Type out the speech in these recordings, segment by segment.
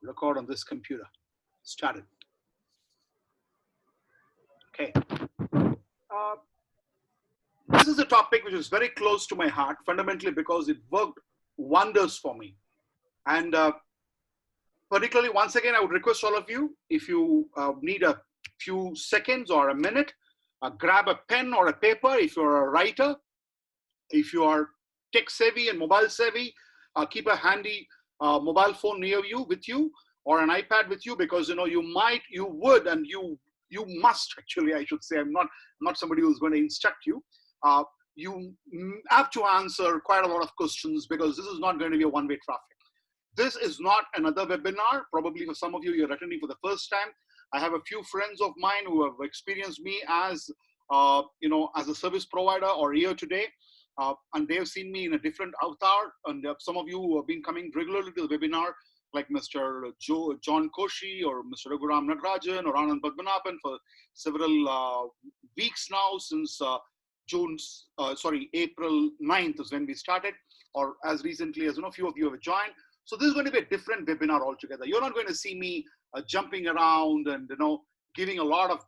record on this computer. Started. Okay. Uh, this is a topic which is very close to my heart, fundamentally because it worked wonders for me. And particularly, once again, I would request all of you, if you need a few seconds or a minute, grab a pen or a paper if you're a writer. If you are tech savvy and mobile savvy, keep a handy mobile phone near you, with you, or an iPad with you, because you would, and you must actually, I should say. I'm not somebody who's going to instruct you. You have to answer quite a lot of questions, because this is not going to be a one-way traffic. This is not another webinar. Probably for some of you, you're attending for the first time. I have a few friends of mine who have experienced me as as a service provider or here today. And they've seen me in a different avatar. And some of you who have been coming regularly to the webinar, like Mr. John Koshi or Mr. Raghuram Natarajan or Anand Padmanabhan, for several weeks now, since April 9th is when we started, or as recently as a few of you have joined. So this is going to be a different webinar altogether. You're not going to see me jumping around and giving a lot of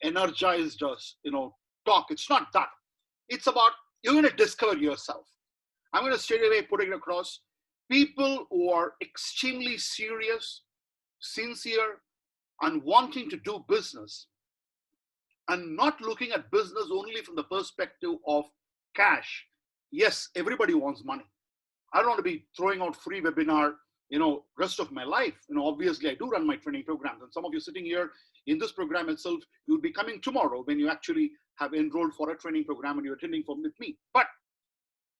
energized talk. It's not that. It's about, you're going to discover yourself. I'm going to straight away put it across. People who are extremely serious, sincere, and wanting to do business, and not looking at business only from the perspective of cash. Yes, everybody wants money. I don't want to be throwing out free webinar, rest of my life. Obviously I do run my training programs, and some of you sitting here in this program itself, you'll be coming tomorrow when you actually have enrolled for a training program and you're attending with me. But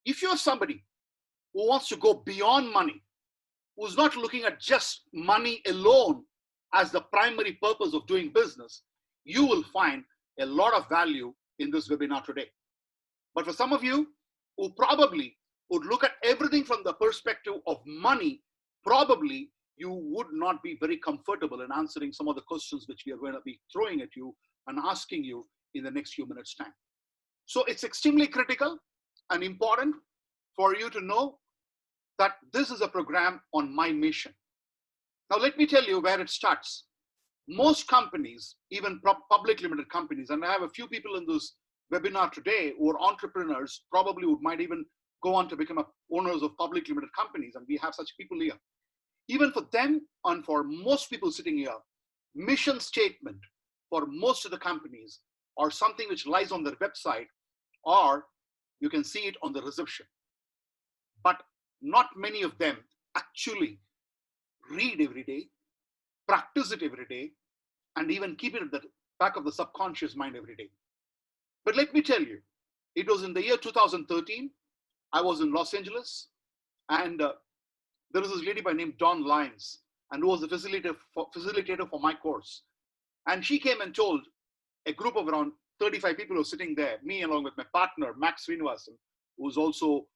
if you're somebody who wants to go beyond money, who's not looking at just money alone as the primary purpose of doing business, you will find a lot of value in this webinar today. But for some of you who probably would look at everything from the perspective of money, probably you would not be very comfortable in answering some of the questions which we are going to be throwing at you and asking you in the next few minutes' time. So it's extremely critical and important for you to know that this is a program on my mission. Now, let me tell you where it starts. Most companies, even public limited companies, and I have a few people in this webinar today who are entrepreneurs, probably who might even go on to become owners of public limited companies, and we have such people here. Even for them, and for most people sitting here, mission statement for most of the companies are something which lies on their website, or you can see it on the reception. But not many of them actually read every day, practice it every day, and even keep it at the back of the subconscious mind every day. But let me tell you, it was in the year 2013. I was in Los Angeles, and there was this lady by name Dawn Lyons, and who was the facilitator for my course. And she came and told a group of around 35 people who were sitting there, me along with my partner, Max Srinivasan, who was also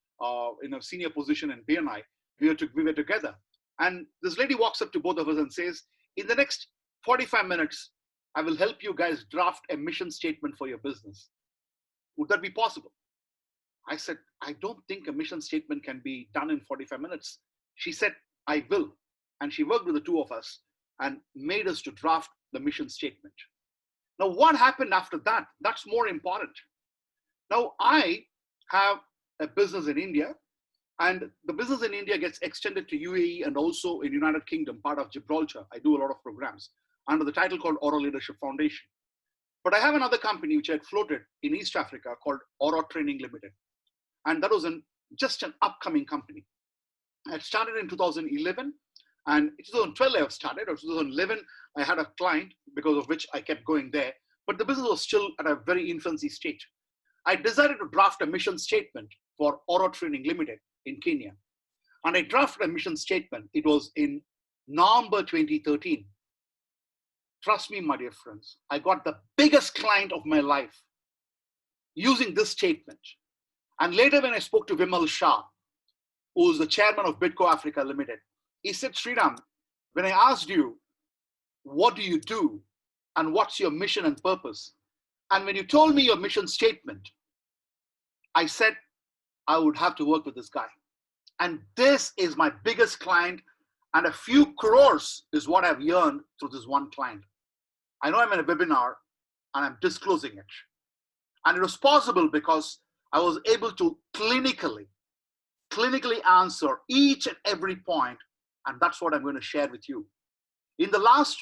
in a senior position in BNI. We were together. And this lady walks up to both of us and says, in the next 45 minutes, I will help you guys draft a mission statement for your business. Would that be possible? I said, I don't think a mission statement can be done in 45 minutes. She said, I will. And she worked with the two of us and made us to draft the mission statement. Now, what happened after that? That's more important. Now, I have a business in India, and the business in India gets extended to UAE and also in United Kingdom, part of Gibraltar. I do a lot of programs under the title called Aura Leadership Foundation. But I have another company which I had floated in East Africa called Aura Training Limited. And that was just an upcoming company. I had started in 2011, and in 2012 I have started, or 2011 I had a client because of which I kept going there, but the business was still at a very infancy stage. I decided to draft a mission statement for Aura Training Limited in Kenya. And I drafted a mission statement. It was in November 2013. Trust me, my dear friends, I got the biggest client of my life using this statement. And later when I spoke to Vimal Shah, who is the chairman of Bidco Africa Limited, he said, Sreeram, when I asked you, what do you do and what's your mission and purpose? And when you told me your mission statement, I said, I would have to work with this guy. And this is my biggest client And a few crores is what I've earned through this one client. I know I'm in a webinar and I'm disclosing it. And it was possible because I was able to clinically answer each and every point. And that's what I'm going to share with you. In the last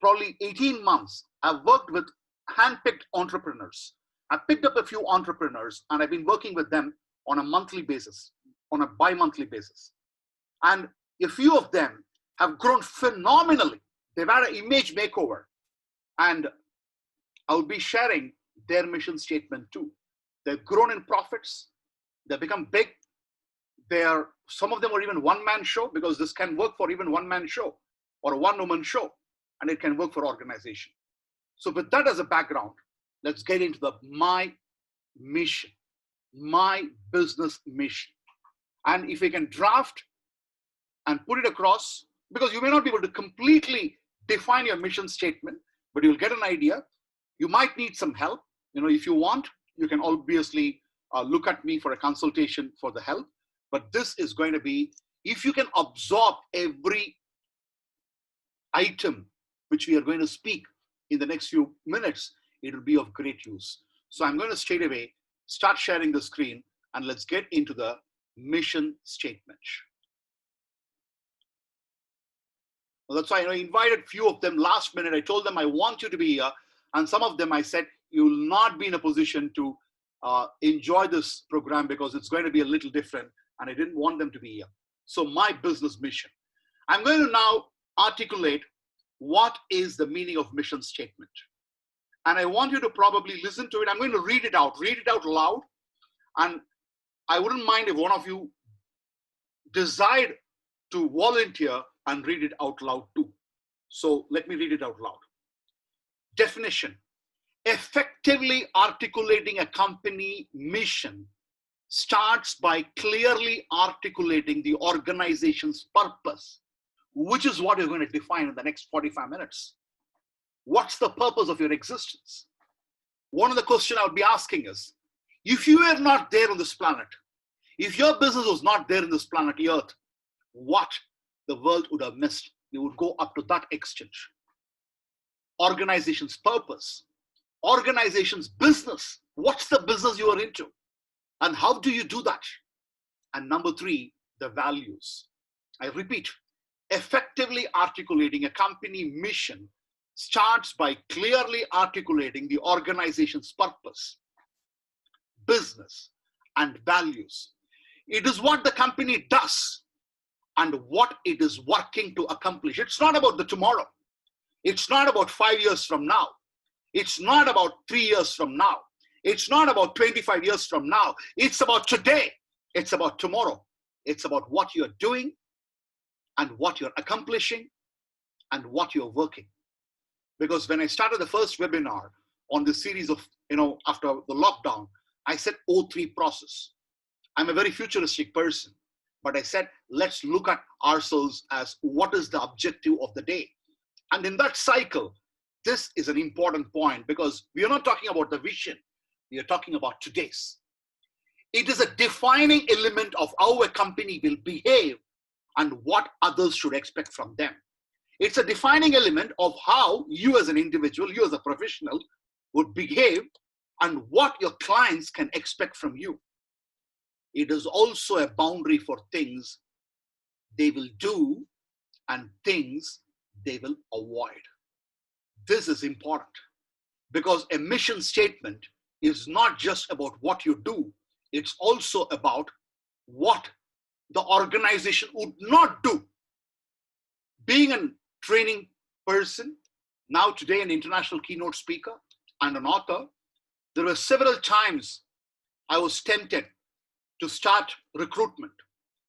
probably 18 months, I've worked with handpicked entrepreneurs. I've picked up a few entrepreneurs and I've been working with them on a monthly basis, on a bi-monthly basis. And a few of them have grown phenomenally. They've had an image makeover. And I'll be sharing their mission statement too. They've grown in profits. They've become big. Some of them are even one-man show, because this can work for even one-man show or a one-woman show, and it can work for organization. So with that as a background, let's get into my mission, my business mission. And if we can draft and put it across, because you may not be able to completely define your mission statement, but you'll get an idea. You might need some help. If you want, you can obviously look at me for a consultation for the help. But this is going to be, if you can absorb every item which we are going to speak in the next few minutes, it will be of great use. So I'm going to straight away start sharing the screen and let's get into the mission statement. Well, that's why I invited a few of them last minute. I told them I want you to be here. And some of them I said, you will not be in a position to enjoy this program because it's going to be a little different. And I didn't want them to be here. So my business mission. I'm going to now articulate what is the meaning of mission statement. And I want you to probably listen to it. I'm going to read it out loud. And I wouldn't mind if one of you decide to volunteer and read it out loud too. So let me read it out loud. Definition: effectively articulating a company mission starts by clearly articulating the organization's purpose, which is what you're going to define in the next 45 minutes. What's the purpose of your existence? One of the questions I would be asking is, if you were not there on this planet, if your business was not there in this planet Earth, what the world would have missed? We would go up to that extent. Organization's purpose, organization's business. What's the business you are into? And how do you do that? And number 3, the values. I repeat, effectively articulating a company mission starts by clearly articulating the organization's purpose, business, and values. It is what the company does and what it is working to accomplish. It's not about the tomorrow. It's not about 5 years from now. It's not about 3 years from now. It's not about 25 years from now. It's about today. It's about tomorrow. It's about what you're doing and what you're accomplishing and what you're working. Because when I started the first webinar on this series of, after the lockdown, I said O3 process. I'm a very futuristic person, but I said, let's look at ourselves as what is the objective of the day. And in that cycle, this is an important point because we are not talking about the vision. We are talking about today's. It is a defining element of how a company will behave and what others should expect from them. It's a defining element of how you as an individual, you as a professional would behave and what your clients can expect from you. It is also a boundary for things they will do and things they will avoid. This is important because a mission statement is not just about what you do. It's also about what the organization would not do. Being a training person, now today an international keynote speaker and an author, there were several times I was tempted to start recruitment.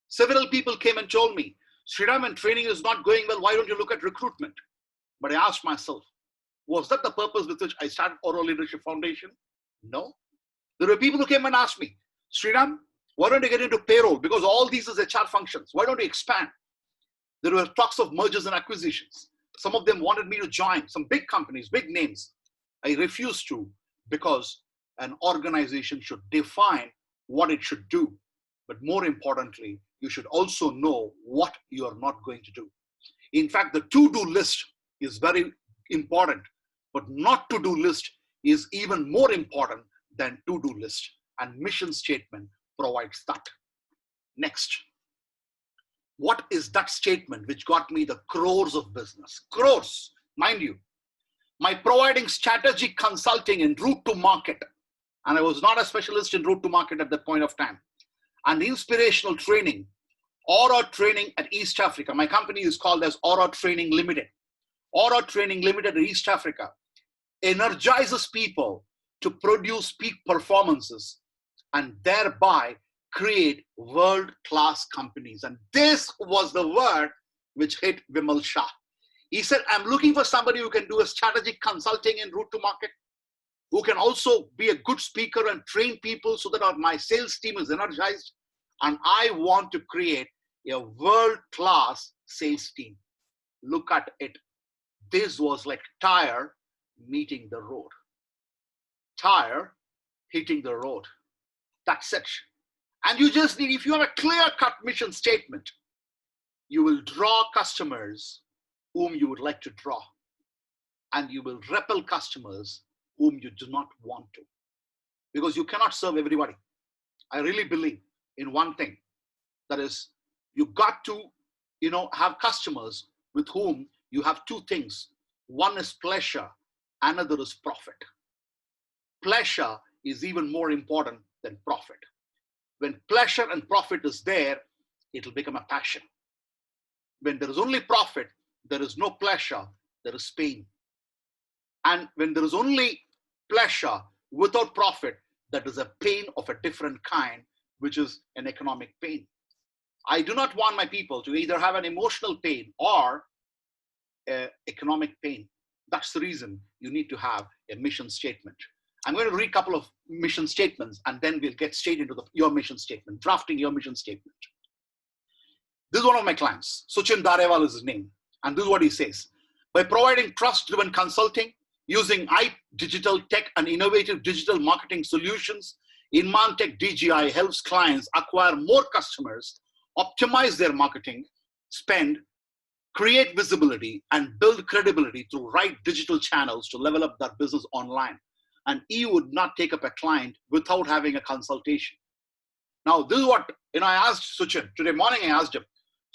Several people came and told me, Sreeram, when training is not going well, why don't you look at recruitment? But I asked myself, was that the purpose with which I started Oral Leadership Foundation? No. There were people who came and asked me, Sreeram, why don't you get into payroll? Because all these is HR functions. Why don't you expand? There were talks of mergers and acquisitions. Some of them wanted me to join some big companies, big names. I refused to because an organization should define what it should do. But more importantly, you should also know what you are not going to do. In fact, the to-do list is very important, but not to-do list is even more important than to-do list, and mission statement provides that. Next, what is that statement which got me the crores of business? Crores, mind you. My providing strategic consulting in route to market, and I was not a specialist in route to market at that point of time, and inspirational training, Aura Training at East Africa. My company is called as Aura Training Limited. Aura Training Limited in East Africa energizes people to produce peak performances and thereby create world-class companies. And this was the word which hit Vimal Shah. He said, I'm looking for somebody who can do a strategic consulting in route to market, who can also be a good speaker and train people so that my sales team is energized. And I want to create a world-class sales team. Look at it. This was like tire meeting the road. Tire hitting the road. That's it. And you just need, if you have a clear-cut mission statement, you will draw customers whom you would like to draw. And you will repel customers whom you do not want to. Because you cannot serve everybody. I really believe in one thing. That is, you got to, have customers with whom you have two things. One is pleasure, another is profit. Pleasure is even more important than profit. When pleasure and profit is there, it will become a passion. When there is only profit, there is no pleasure, there is pain. And when there is only pleasure without profit, that is a pain of a different kind, which is an economic pain. I do not want my people to either have an emotional pain or economic pain. That's the reason you need to have a mission statement. I'm going to read a couple of mission statements and then we'll get straight into your mission statement, drafting your mission statement. This is one of my clients. Sachin Darewal is his name. And this is what he says. By providing trust-driven consulting, using digital tech and innovative digital marketing solutions, Inmantech DGI helps clients acquire more customers, optimize their marketing spend, create visibility, and build credibility through right digital channels to level up their business online. And he would not take up a client without having a consultation. Now, this is what, I asked Sachin, today morning I asked him,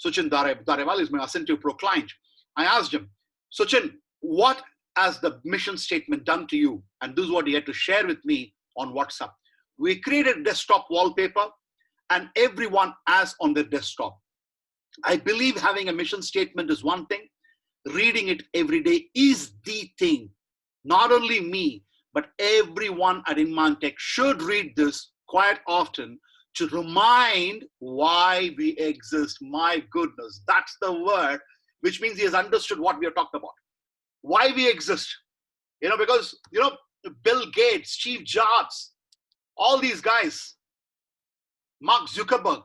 Sachin Darewal is my Asentiv Pro client. I asked him, Sachin, what has the mission statement done to you? And this is what he had to share with me on WhatsApp. We created desktop wallpaper and everyone has on their desktop. I believe having a mission statement is one thing. Reading it every day is the thing. Not only me, but everyone at Inmantech should read this quite often to remind why we exist. My goodness, that's the word, which means he has understood what we are talking about. Why we exist. Because, Bill Gates, Steve Jobs, all these guys, Mark Zuckerberg,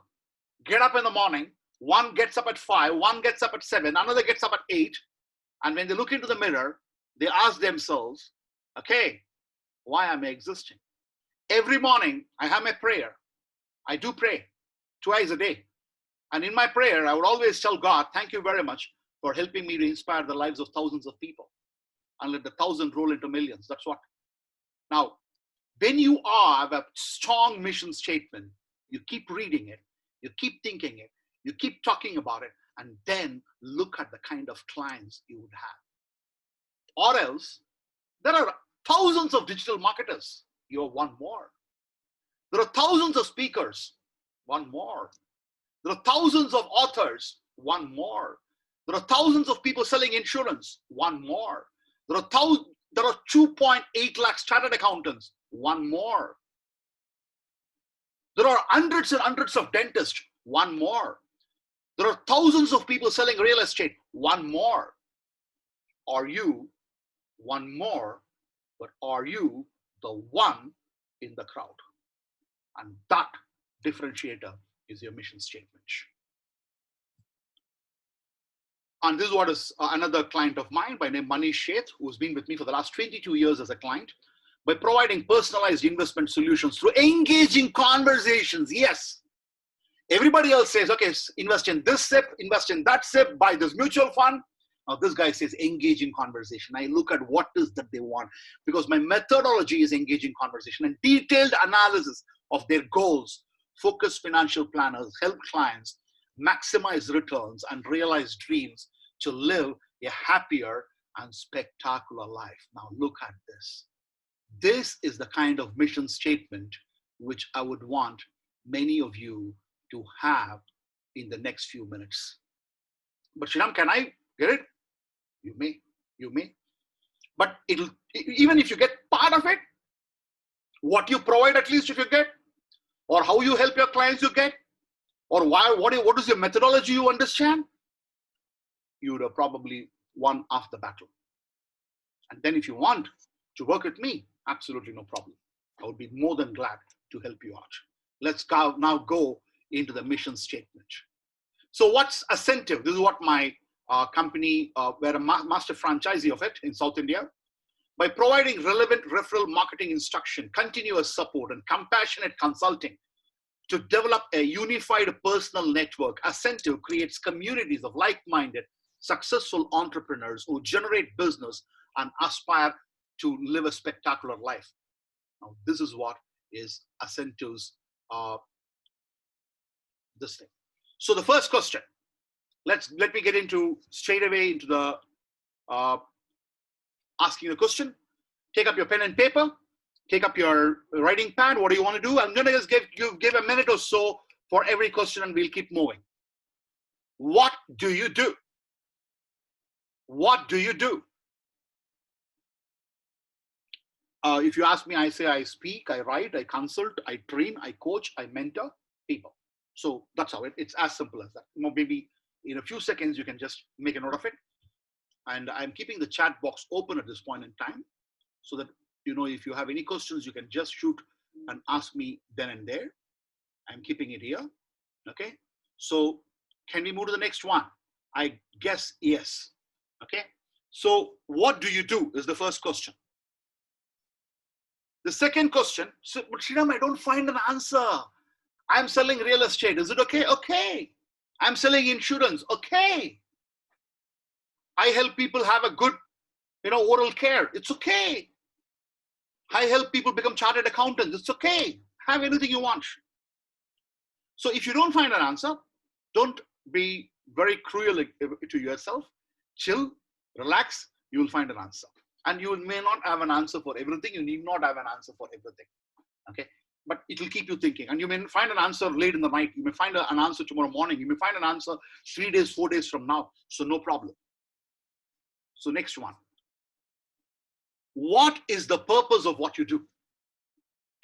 get up in the morning. One gets up at 5, one gets up at 7, another gets up at 8. And when they look into the mirror, they ask themselves, okay, why am I existing? Every morning, I have my prayer. I do pray twice a day. And in my prayer, I would always tell God, thank you very much for helping me to inspire the lives of thousands of people. And let the 1,000 roll into millions. That's what. Now, when you have a strong mission statement, you keep reading it, you keep thinking it, you keep talking about it, and then look at the kind of clients you would have. Or else, there are thousands of digital marketers. You're one more. There are thousands of speakers. One more. There are thousands of authors. One more. There are thousands of people selling insurance. One more. There are 2.8 lakh chartered accountants. One more. There are hundreds and hundreds of dentists. One more. There are thousands of people selling real estate. One more. Are you one more, but are you the one in the crowd? And that differentiator is your mission statement. And this is what is another client of mine by name Manish Sheth, who's been with me for the last 22 years as a client. By providing personalized investment solutions through engaging conversations. Yes, Everybody else says, okay, invest in this SIP, invest in that SIP, buy this mutual fund. Now this guy says engage in conversation. I look at what is that they want, because my methodology is engaging conversation and detailed analysis of their goals. Focused financial planners help clients maximize returns and realize dreams to live a happier and spectacular life. Now look at this. This is the kind of mission statement which I would want many of you to have in the next few minutes. But Sreeram, can I get it? You may. But it'll, even if you get part of it, what you provide, at least if you get, or how you help your clients you get, or what is your methodology you understand, you would have probably won half the battle. And then if you want to work with me, absolutely no problem. I would be more than glad to help you out. Let's now go into the mission statement. So what's Asentiv? This is what my company, we're a master franchisee of it in South India. By providing relevant referral marketing instruction, continuous support, and compassionate consulting to develop a unified personal network, Asentiv creates communities of like-minded, successful entrepreneurs who generate business and aspire to live a spectacular life. Now, this is what is Asentiv's this thing. So the first question, let me get into straight away into the asking the question. Take up your pen and paper, take up your writing pad. What do you want to do? I'm going to just give a minute or so for every question and we'll keep moving. What do you do? What do you do? If you ask me, I say I speak, I write, I consult, I train, I coach, I mentor people. So that's how it's as simple as that. Maybe in a few seconds, you can just make a note of it. And I'm keeping the chat box open at this point in time so that, you know, if you have any questions, you can just shoot and ask me then and there. I'm keeping it here. Okay. So can we move to the next one? I guess yes. Okay. So what do you do is the first question. The second question, so, but Sreeram, I don't find an answer. I'm selling real estate. Is it okay? Okay. I'm selling insurance. Okay. I help people have a good, oral care. It's okay. I help people become chartered accountants. It's okay. Have anything you want. So if you don't find an answer, don't be very cruel to yourself. Chill, relax, you will find an answer. And you may not have an answer for everything. You need not have an answer for everything. Okay. But it will keep you thinking. And you may find an answer late in the night. You may find an answer tomorrow morning. You may find an answer 3 days, 4 days from now. So no problem. So next one. What is the purpose of what you do?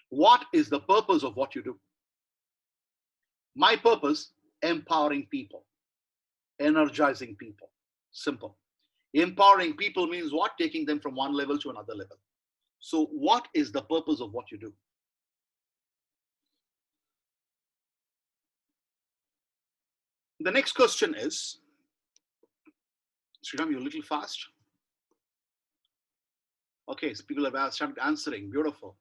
What is the purpose of what you do? My purpose, empowering people, energizing people. Simple. Empowering people means what? Taking them from one level to another level. So what is the purpose of what you do? The next question is, Sreeram, you're a little fast. Okay, so people have started answering. Beautiful.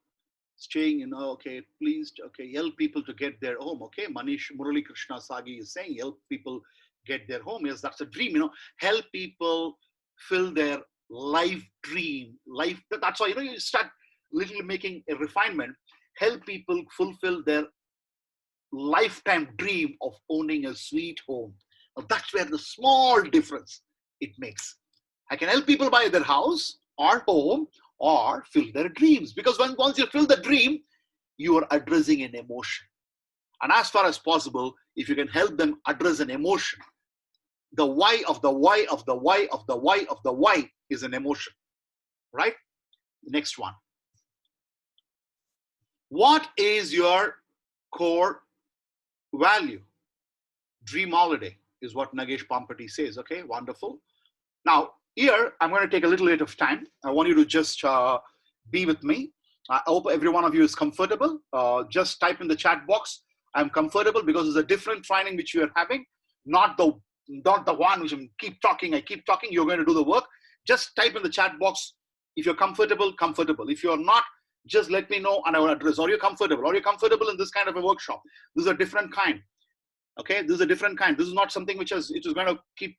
Staying, okay, pleased. Okay, help people to get their home. Okay, Manish Murali Krishna Sagi is saying, help people get their home. Yes, that's a dream. Help people fill their life dream. That's why you start little making a refinement. Help people fulfill their lifetime dream of owning a sweet home. Now, that's where the small difference it makes. I can help people buy their house or home or fill their dreams, because once you fill the dream, you are addressing an emotion. And as far as possible, if you can help them address an emotion, the why of the why of the why of the why of the why is an emotion, right? Next one. What is your core value? Dream holiday is what Nagesh Pampati says. Okay, wonderful. Now, here, I'm going to take a little bit of time. I want you to just be with me. I hope every one of you is comfortable. Just type in the chat box, I'm comfortable, because it's a different training which you are having, not the one which I keep talking. You're going to do the work. Just type in the chat box. If you're comfortable, comfortable. If you're not, just let me know and I will address. Are you comfortable? Are you comfortable in this kind of a workshop? This is a different kind. Okay, this is a different kind. This is not something which is going to keep,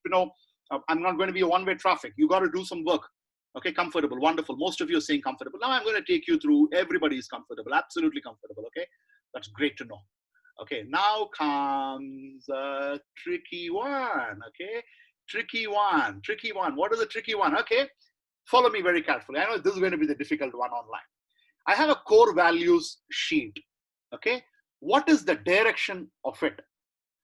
I'm not going to be a one-way traffic. You got to do some work. Okay, comfortable, wonderful. Most of you are saying comfortable. Now I'm going to take you through. Everybody is comfortable, absolutely comfortable. Okay, that's great to know. Okay, now comes a tricky one. Okay, tricky one, tricky one. What is a tricky one? Okay, follow me very carefully. I know this is going to be the difficult one online. I have a core values sheet. Okay, what is the direction of it?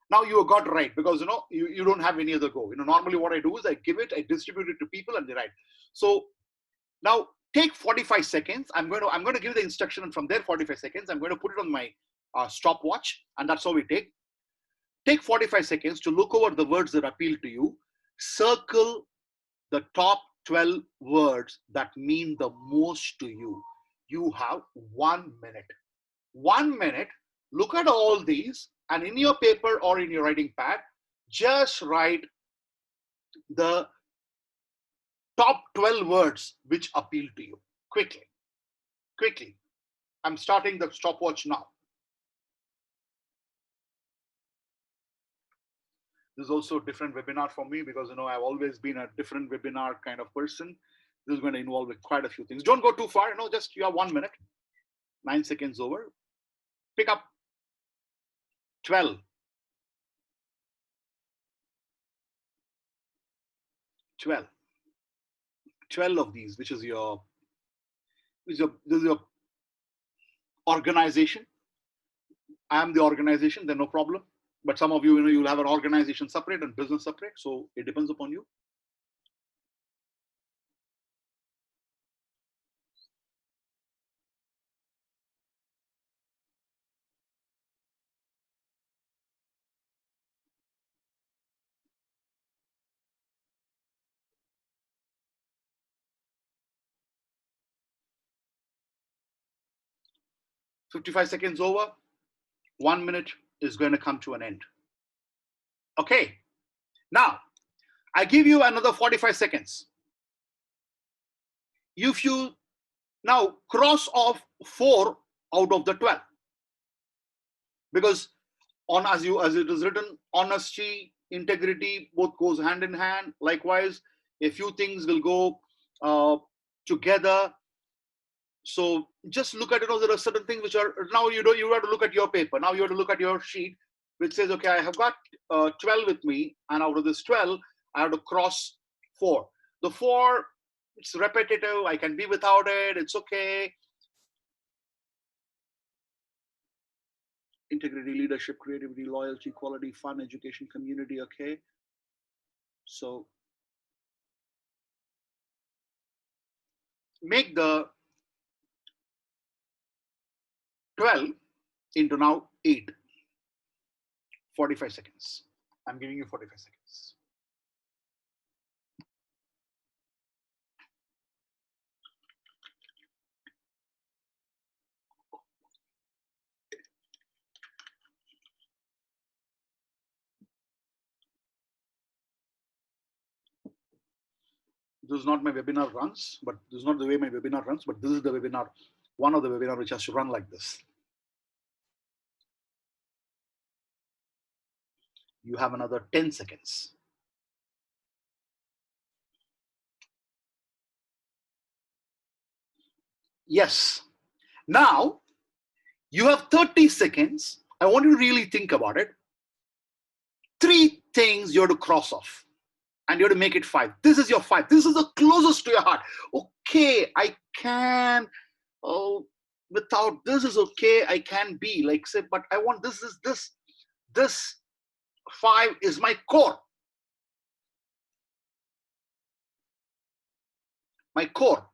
Now you got right, because you don't have any other go. Normally what I do is I give it, I distribute it to people, and they write. So now take 45 seconds. I'm going to give the instruction, and from there 45 seconds I'm going to put it on my stopwatch, and that's how we take 45 seconds to look over the words that appeal to you. Circle the top 12 words that mean the most to you. You have 1 minute. 1 minute. Look at all these, and in your paper or in your writing pad, just write the top 12 words which appeal to you. Quickly, quickly. I'm starting the stopwatch now. This is also a different webinar for me, because I've always been a different webinar kind of person. This is going to involve quite a few things. Don't go too far. Just you have 1 minute. 9 seconds over. Pick up 12. 12 of these, which is your this is your organization. I am the organization, then no problem. But some of you, you'll have an organization separate and business separate. So it depends upon you. $55 seconds over. 1 minute is going to come to an end. Okay. Now, I give you another 45 seconds. If you now cross off 4 out of the 12, because as it is written, honesty, integrity, both goes hand in hand. Likewise, a few things will go together. So just look at there are certain things which are now you have to look at your paper. Now you have to look at your sheet, which says, okay, I have got 12 with me, and out of this 12, I have to cross 4. The 4, it's repetitive. I can be without it. It's okay. Integrity, leadership, creativity, loyalty, quality, fun, education, community. Okay. So make the 12 into now 8. 45 seconds. I'm giving you 45 seconds. This is not my webinar runs, but this is not the way my webinar runs, but this is the webinar, one of the webinar which has to run like this. You have another 10 seconds. Yes. Now you have 30 seconds. I want you to really think about it. 3 things you have to cross off, and you have to make it 5. This is your 5. This is the closest to your heart. Okay, I can, without this is okay. I can be like, say, but I want this 5 is my core. My core.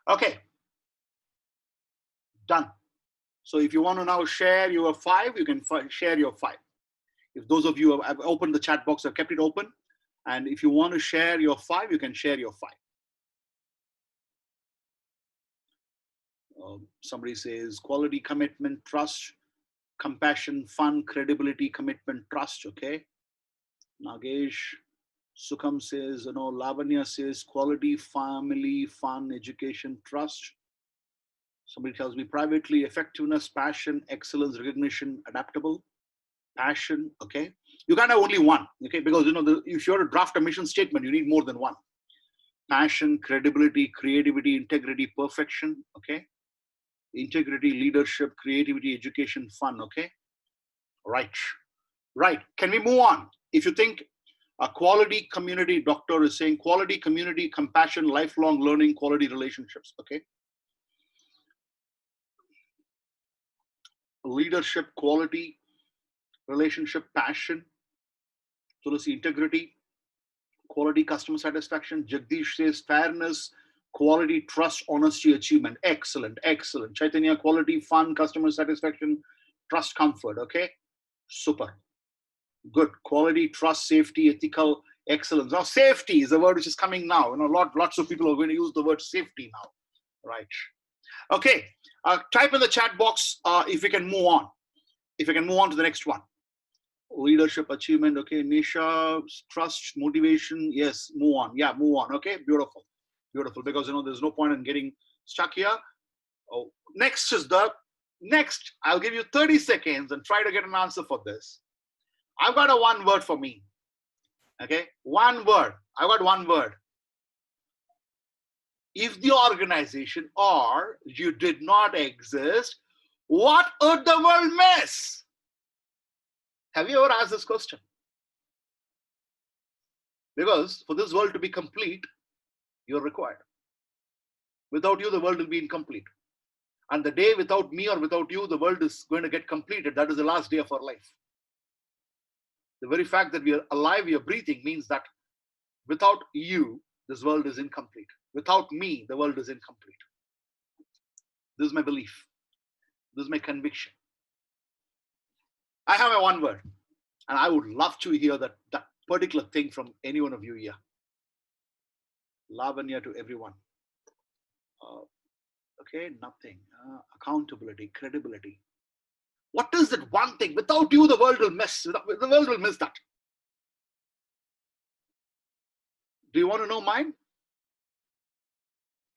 Okay. Done. So if you want to now share your 5, you can share your 5. If those of you have opened the chat box, have kept it open. And if you want to share your 5, you can share your 5. Somebody says quality, commitment, trust, compassion, fun, credibility, commitment, trust. Okay. Nagesh, Sukham says, Lavanya says quality, family, fun, education, trust. Somebody tells me privately, effectiveness, passion, excellence, recognition, adaptable, passion. Okay. You can't have only one. Okay. Because, if you're to draft a mission statement, you need more than one. Passion, credibility, creativity, integrity, perfection. Okay. Integrity, leadership, creativity, education, fun. Okay. Right. Can we move on? If you think a quality community, doctor is saying quality community, compassion, lifelong learning, quality relationships. Okay. Leadership, quality, relationship, passion. Tulasi, integrity, quality, customer satisfaction. Jagdish says fairness, quality, trust, honesty, achievement. Excellent. Chaitanya, quality, fun, customer satisfaction, trust, comfort. Okay. Super. Good. Quality, trust, safety, ethical, excellence. Now, safety is a word which is coming now. Lots of people are going to use the word safety now. Right. Okay. Type in the chat box if we can move on. If we can move on to the next one. Leadership, achievement. Okay. Nisha, trust, motivation. Yes. Move on. Yeah. Move on. Okay. Beautiful. Because, there's no point in getting stuck here. Oh, next. I'll give you 30 seconds and try to get an answer for this. I've got a one word for me. Okay, one word. I've got one word. If the organization or you did not exist, what would the world miss? Have you ever asked this question? Because for this world to be complete, you're required. Without you, the world will be incomplete. And the day without me or without you, the world is going to get completed. That is the last day of our life. The very fact that we are alive, we are breathing means that without you, this world is incomplete. Without me, the world is incomplete. This is my belief. This is my conviction. I have a one word, and I would love to hear that particular thing from any one of you here. Lavanya to everyone. Okay, nothing. Accountability, credibility. What is that one thing? Without you, the world will miss. The world will miss that. Do you want to know mine?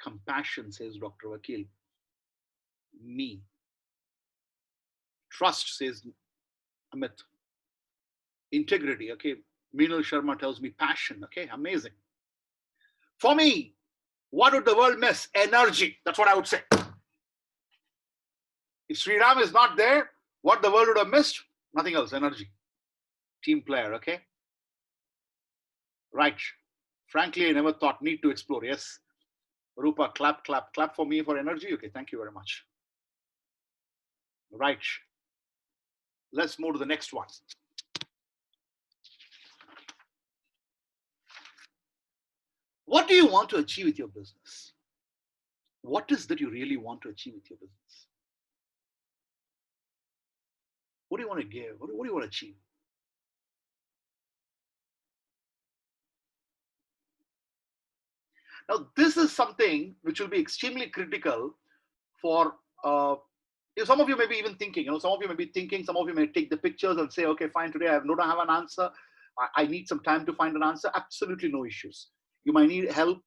Compassion, says Dr. Vakil. Me. Trust, says Amit. Integrity, okay. Meenal Sharma tells me passion, okay. Amazing. For me, what would the world miss? Energy. That's what I would say. If Sreeram is not there, what the world would have missed? Nothing else. Energy. Team player, okay. Right. Frankly, I never thought need to explore. Yes. Rupa, clap for me for energy. Okay, thank you very much. Right. Let's move to the next one. What do you want to achieve with your business? What is that you really want to achieve with your business? What do you want to give? What do you want to achieve? Now, this is something which will be extremely critical for some of you may be even thinking, some of you may be thinking, some of you may take the pictures and say, okay, fine, today I don't have an answer. I need some time to find an answer. Absolutely no issues. You might need help,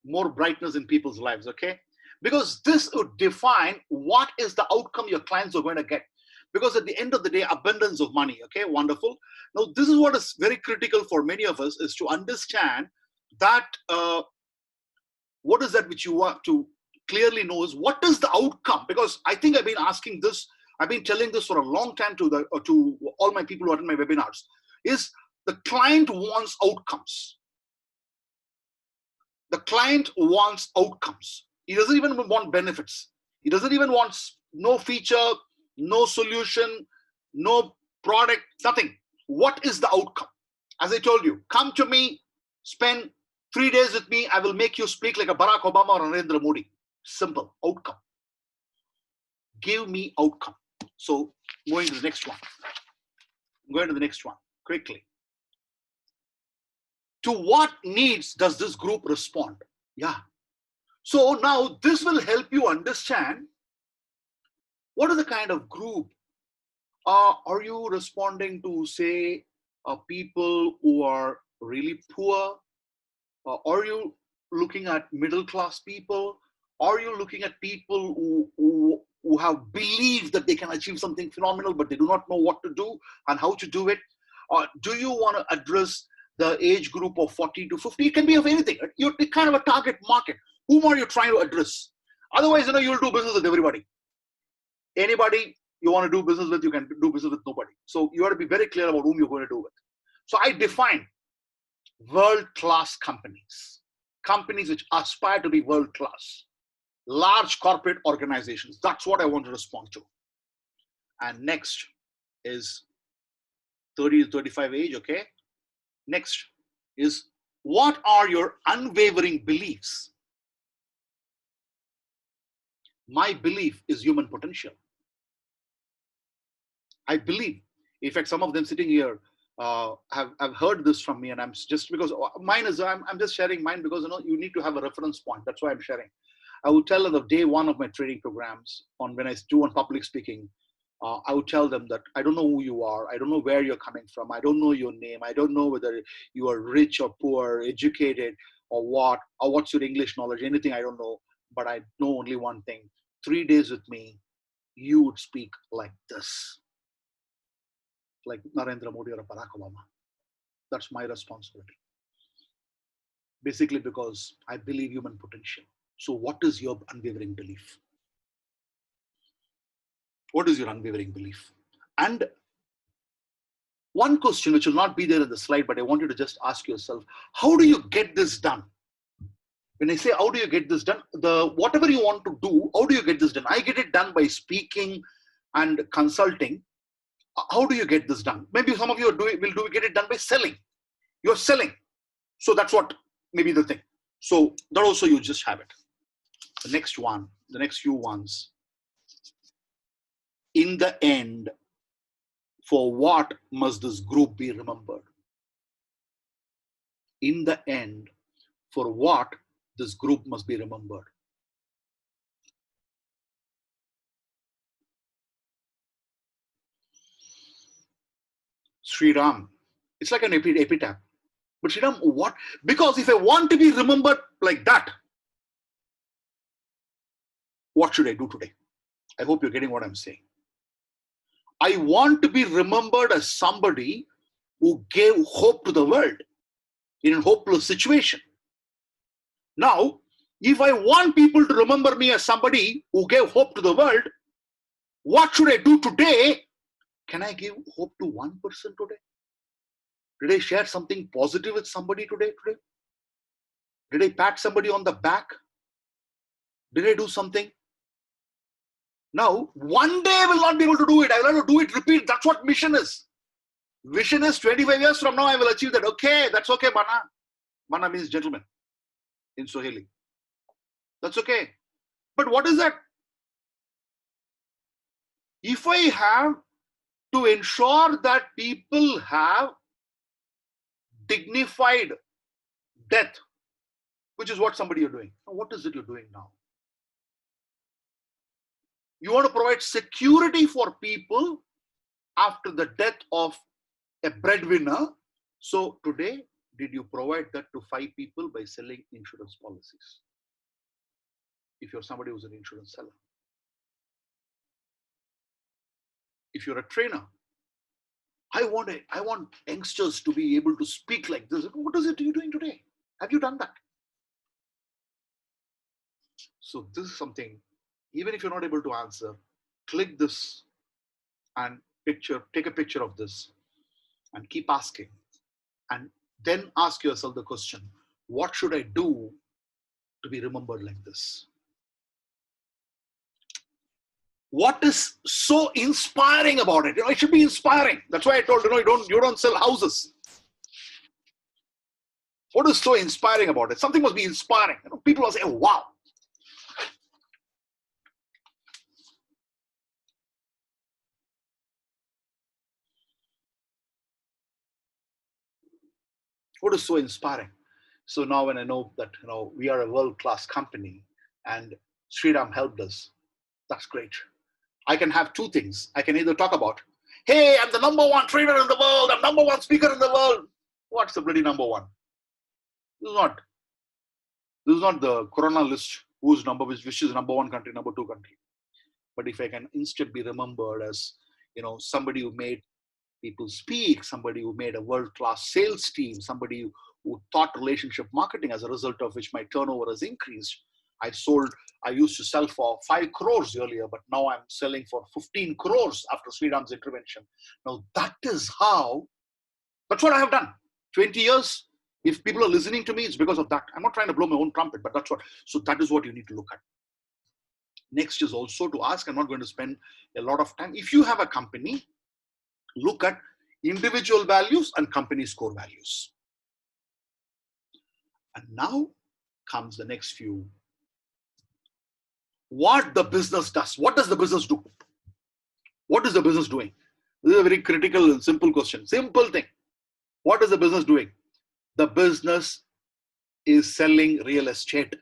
more brightness in people's lives, okay? Because this would define what is the outcome your clients are going to get. Because at the end of the day, abundance of money, okay, wonderful. Now, this is what is very critical for many of us is to understand that what is that which you want to clearly know is what is the outcome? Because I think I've been asking this, I've been telling this for a long time to all my people who attend my webinars, is the client wants outcomes. The client wants outcomes. He doesn't even want benefits. He doesn't even want no feature, no solution, no product, nothing. What is the outcome? As I told you, come to me, spend 3 days with me. I will make you speak like a Barack Obama or Narendra Modi. Simple outcome. give me outcome. So going to the next one. I'm going to the next one quickly. To what needs does this group respond? Yeah. So now this will help you understand what is the kind of group. Are you responding to, say, people who are really poor? Are you looking at middle class people? Are you looking at people who have believed that they can achieve something phenomenal, but they do not know what to do and how to do it? Do you want to address the age group of 40 to 50? It can be of anything. Right? You're kind of a target market. Whom are you trying to address? Otherwise, you'll do business with everybody. Anybody you want to do business with, you can do business with nobody. So you have to be very clear about whom you're going to do with. So I define world-class companies, companies which aspire to be world-class, large corporate organizations. That's what I want to respond to. And next is 30 to 35 age, okay? Next is, what are your unwavering beliefs? My belief is human potential. I believe, in fact, some of them sitting here have heard this from me, and I'm just, because mine is, I'm just sharing mine because you need to have a reference point. That's why I'm sharing. I would tell them the day one of my training programs when I do on public speaking, I would tell them that I don't know who you are. I don't know where you're coming from. I don't know your name. I don't know whether you are rich or poor, educated or what's your English knowledge, anything I don't know. But I know only one thing. 3 days with me, you would speak like this. Like Narendra Modi or Barack Obama. That's my responsibility. Basically because I believe human potential. So what is your unwavering belief? What is your unwavering belief? And one question which will not be there in the slide, but I want you to just ask yourself, how do you get this done? When I say, how do you get this done? Whatever you want to do, how do you get this done? I get it done by speaking and consulting. How do you get this done? Maybe some of you will get it done by selling. You're selling. So that's what maybe the thing. So that also you just have it. The next one, the next few ones. In the end, for what must this group be remembered? In the end, for what this group must be remembered? Sreeram. It's like an epitaph. But Sreeram, what? Because if I want to be remembered like that, what should I do today? I hope you're getting what I'm saying. I want to be remembered as somebody who gave hope to the world in a hopeless situation. Now, if I want people to remember me as somebody who gave hope to the world, what should I do today? Can I give hope to one person today? Did I share something positive with somebody today? Did I pat somebody on the back? Did I do something? Now, one day I will not be able to do it. I will have to do it, repeat. That's what mission is. Vision is 25 years from now, I will achieve that. Okay, that's okay, Mana. Mana means gentleman in Swahili. That's okay. But what is that? If I have to ensure that people have dignified death, which is what somebody you're doing. Now, what is it you're doing now? You want to provide security for people after the death of a breadwinner. So today, did you provide that to 5 people by selling insurance policies? If you're somebody who's an insurance seller. If you're a trainer, I want youngsters to be able to speak like this. What is it you're doing today? Have you done that? So this is something, even if you're not able to answer, click this and take a picture of this and keep asking. And then ask yourself the question, what should I do to be remembered like this? What is so inspiring about it? It should be inspiring. That's why I told you don't sell houses. What is so inspiring about it? Something must be inspiring. People will say, oh, wow. What is so inspiring? So now when I know that, we are a world-class company and Sreeram helped us, that's great. I can have two things. I can either talk about, hey, I'm the number one trainer in the world, I'm number one speaker in the world. What's the bloody number one? This is not, this is not the Corona list, which is number one country, number two country. But if I can instead be remembered as, somebody who made people speak, somebody who made a world-class sales team, somebody who taught relationship marketing, as a result of which my turnover has increased. I used to sell for 5 crores earlier, but now I'm selling for 15 crores after Sreeram's intervention. Now that's what I have done. 20 years. If people are listening to me, it's because of that. I'm not trying to blow my own trumpet, but so that is what you need to look at. Next is also to ask, I'm not going to spend a lot of time. If you have a company, look at individual values and company's core values. And now comes the next few. What the business does. What does the business do? What is the business doing? This is a very critical and simple question. Simple thing. What is the business doing? The business is selling real estate.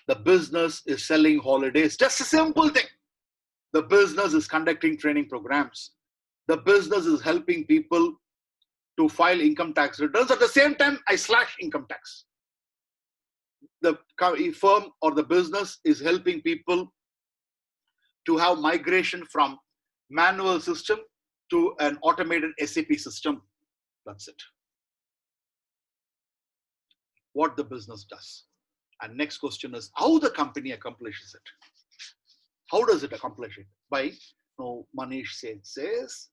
The business is selling holidays. Just a simple thing. The business is conducting training programs. The business is helping people to file income tax returns. At the same time, I slash income tax. The firm or the business is helping people to have migration from manual system to an automated SAP system. That's it. What the business does. And next question is how the company accomplishes it. How does it accomplish it? By, Manish says,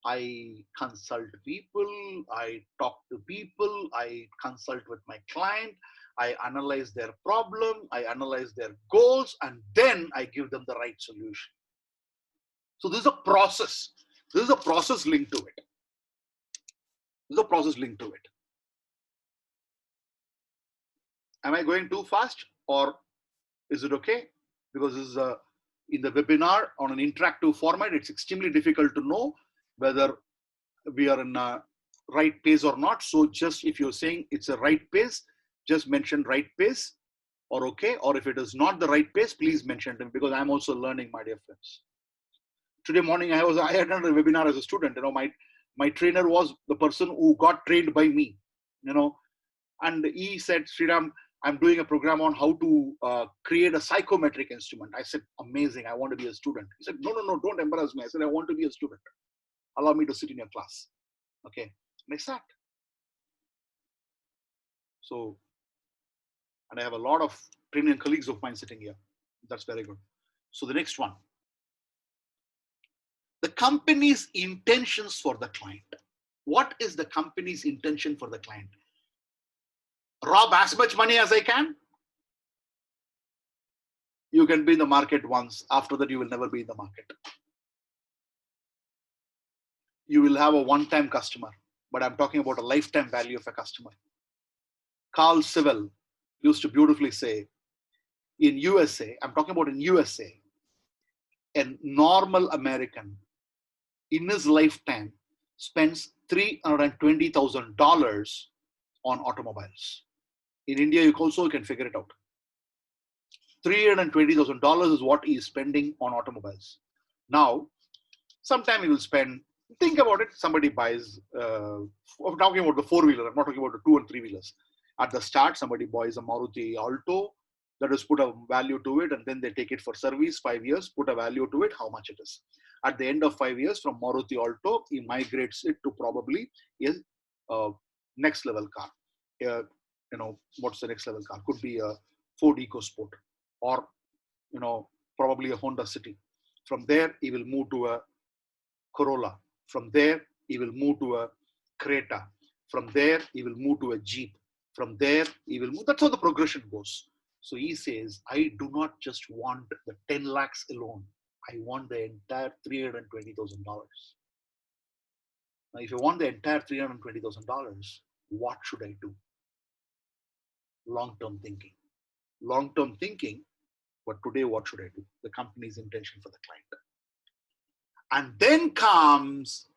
I consult people, I talk to people, I consult with my client, I analyze their problem, I analyze their goals, and then I give them the right solution. So this is a process. This is a process linked to it. This is a process linked to it. Am I going too fast or is it okay? Because this is in the webinar on an interactive format, it's extremely difficult to know whether we are in a right pace or not. So just if you're saying it's a right pace, just mention right pace or okay. Or if it is not the right pace, please mention them, because I'm also learning, my dear friends. Today morning, I attended a webinar as a student. My trainer was the person who got trained by me, and he said, Sreeram, I'm doing a program on how to create a psychometric instrument. I said, amazing. I want to be a student. He said, no, don't embarrass me. I said, I want to be a student. Allow me to sit in your class. Okay. And I sat. So, and I have a lot of training colleagues of mine sitting here. That's very good. So the next one, the company's intentions for the client. What is the company's intention for the client? Rob as much money as I can. You can be in the market once. After that, you will never be in the market. You will have a one-time customer, but I'm talking about a lifetime value of a customer. Carl Sewell used to beautifully say, in USA, I'm talking about in USA, a normal American in his lifetime spends $320,000 on automobiles. In India, you also can figure it out. $320,000 is what he is spending on automobiles. Now, sometime he will spend, think about it, somebody buys, I'm talking about the four-wheeler, I'm not talking about the two and three-wheelers. At the start, somebody buys a Maruti Alto, that is put a value to it, and then they take it for service, 5 years, put a value to it, how much it is. At the end of 5 years, from Maruti Alto, he migrates it to probably his next level car. What's the next level car? Could be a Ford EcoSport or, probably a Honda City. From there, he will move to a Corolla. From there, he will move to a Creta. From there, he will move to a Jeep. From there, he will move. That's how the progression goes. So he says, I do not just want the 10 lakhs alone. I want the entire $320,000. Now, if you want the entire $320,000, what should I do? Long-term thinking. Long-term thinking, but today what should I do? The company's intention for the client. And then comes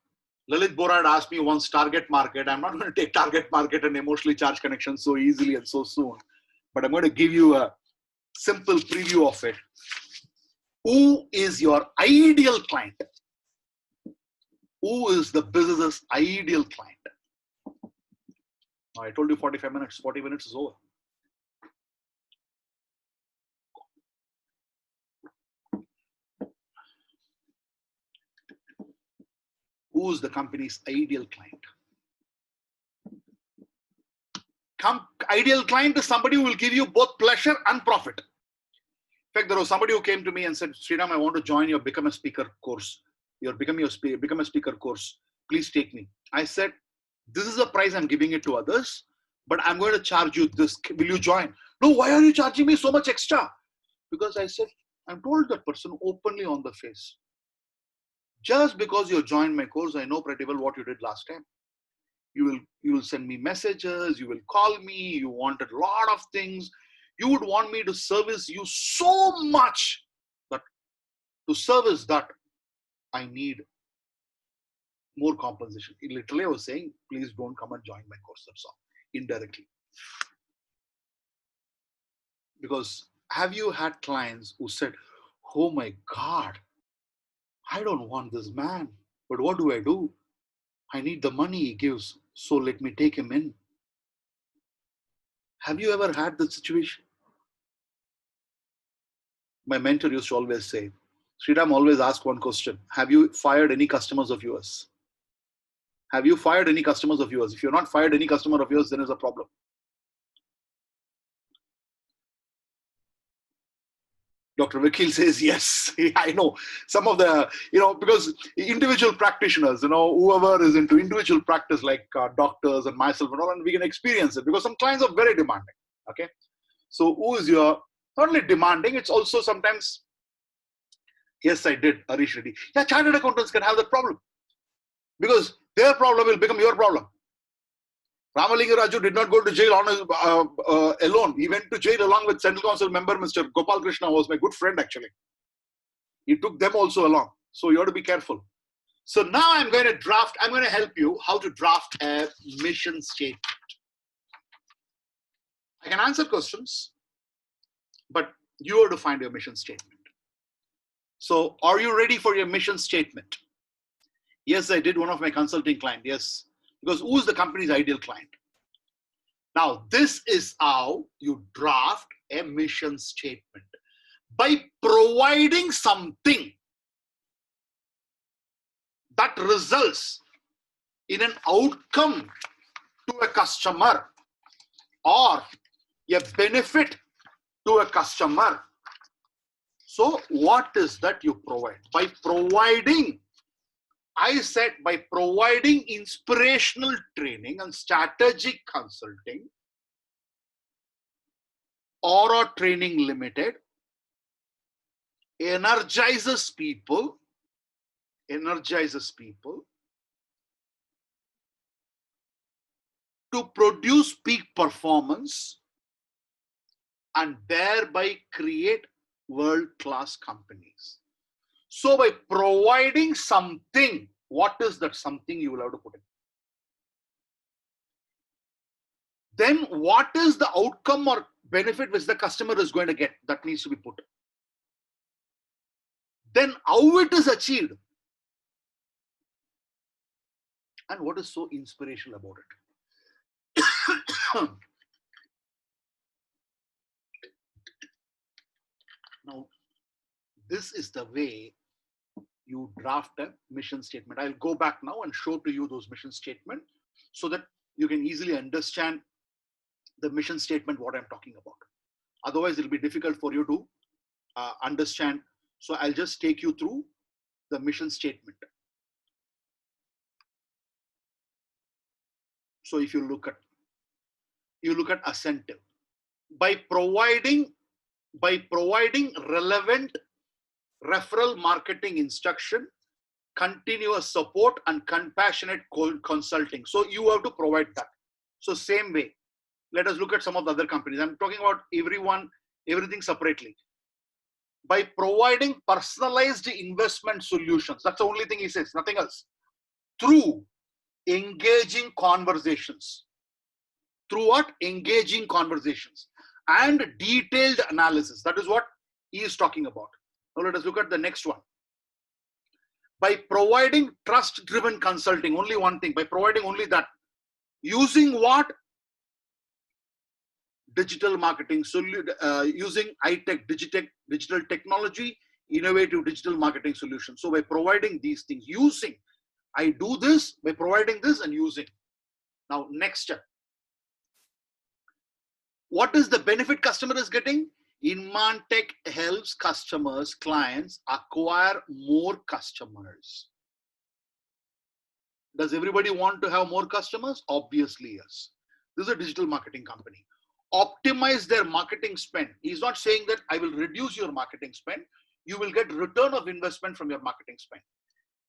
Lalit Bora had asked me once target market. I'm not going to take target market and emotionally charged connections so easily and so soon. But I'm going to give you a simple preview of it. Who is your ideal client? Who is the business's ideal client? I told you 45 minutes. 40 minutes is over. Who is the company's ideal client? Ideal client is somebody who will give you both pleasure and profit. In fact, there was somebody who came to me and said, Sreeram, I want to join your Become a Speaker course. Become a Speaker course. Please take me. I said, this is the price I'm giving it to others, but I'm going to charge you this. Will you join? No, why are you charging me so much extra? Because I said, I'm told that person openly on the face. Just because you joined my course, I know pretty well what you did last time. You will send me messages, you will call me, you wanted a lot of things. You would want me to service you so much that to service that, I need more compensation. Literally, I was saying, please don't come and join my course. That's all, indirectly. Because have you had clients who said, oh my God, I don't want this man, but what do? I need the money he gives, so let me take him in. Have you ever had that situation? My mentor used to always say, Sreeram, always ask one question. Have you fired any customers of yours? Have you fired any customers of yours? If you're not fired any customer of yours, then there's a problem. Dr. Vakil says, yes, I know. Some of the, because individual practitioners, whoever is into individual practice, like doctors and myself and all, and we can experience it because some clients are very demanding. Okay. So who is your, not only demanding, it's also sometimes, yes, I did, Harish Reddy. Yeah, chartered accountants can have that problem because their problem will become your problem. Ramalinga Raju did not go to jail on his, alone. He went to jail along with Central Council member, Mr. Gopal Krishna, who was my good friend actually. He took them also along. So you have to be careful. So now I'm going to help you how to draft a mission statement. I can answer questions, but you have to find your mission statement. So are you ready for your mission statement? Yes, I did one of my consulting clients. Yes. Because who is the company's ideal client? Now, this is how you draft a mission statement. By providing something that results in an outcome to a customer or a benefit to a customer. So what is that you provide? By providing, I said, by providing inspirational training and strategic consulting, Aura Training Limited energizes people to produce peak performance and thereby create world-class companies. So by providing something, what is that something you will have to put in? Then what is the outcome or benefit which the customer is going to get? That needs to be put. Then how it is achieved? And what is so inspirational about it? Now, this is the way you draft a mission statement. I'll go back now and show to you those mission statements so that you can easily understand the mission statement, what I'm talking about. Otherwise, it'll be difficult for you to understand. So I'll just take you through the mission statement. So if you look at Asentiv, by providing relevant referral marketing instruction, continuous support, and compassionate consulting. So you have to provide that. So same way, let us look at some of the other companies. I'm talking about everything separately. By providing personalized investment solutions. That's the only thing he says, nothing else. through engaging conversations. Through what? Engaging conversations and detailed analysis. That is what he is talking about. Now let us look at the next one. By providing trust-driven consulting, only one thing, by providing only that, using what? Digital marketing, using high-tech, digital technology, innovative digital marketing solutions. So by providing these things, using, I do this by providing this and using. Now, next step. What is the benefit customer is getting? Inmantech helps customers, clients acquire more customers. Does everybody want to have more customers? Obviously, yes. This is a digital marketing company. Optimize their marketing spend. He's not saying that I will reduce your marketing spend. You will get return of investment from your marketing spend.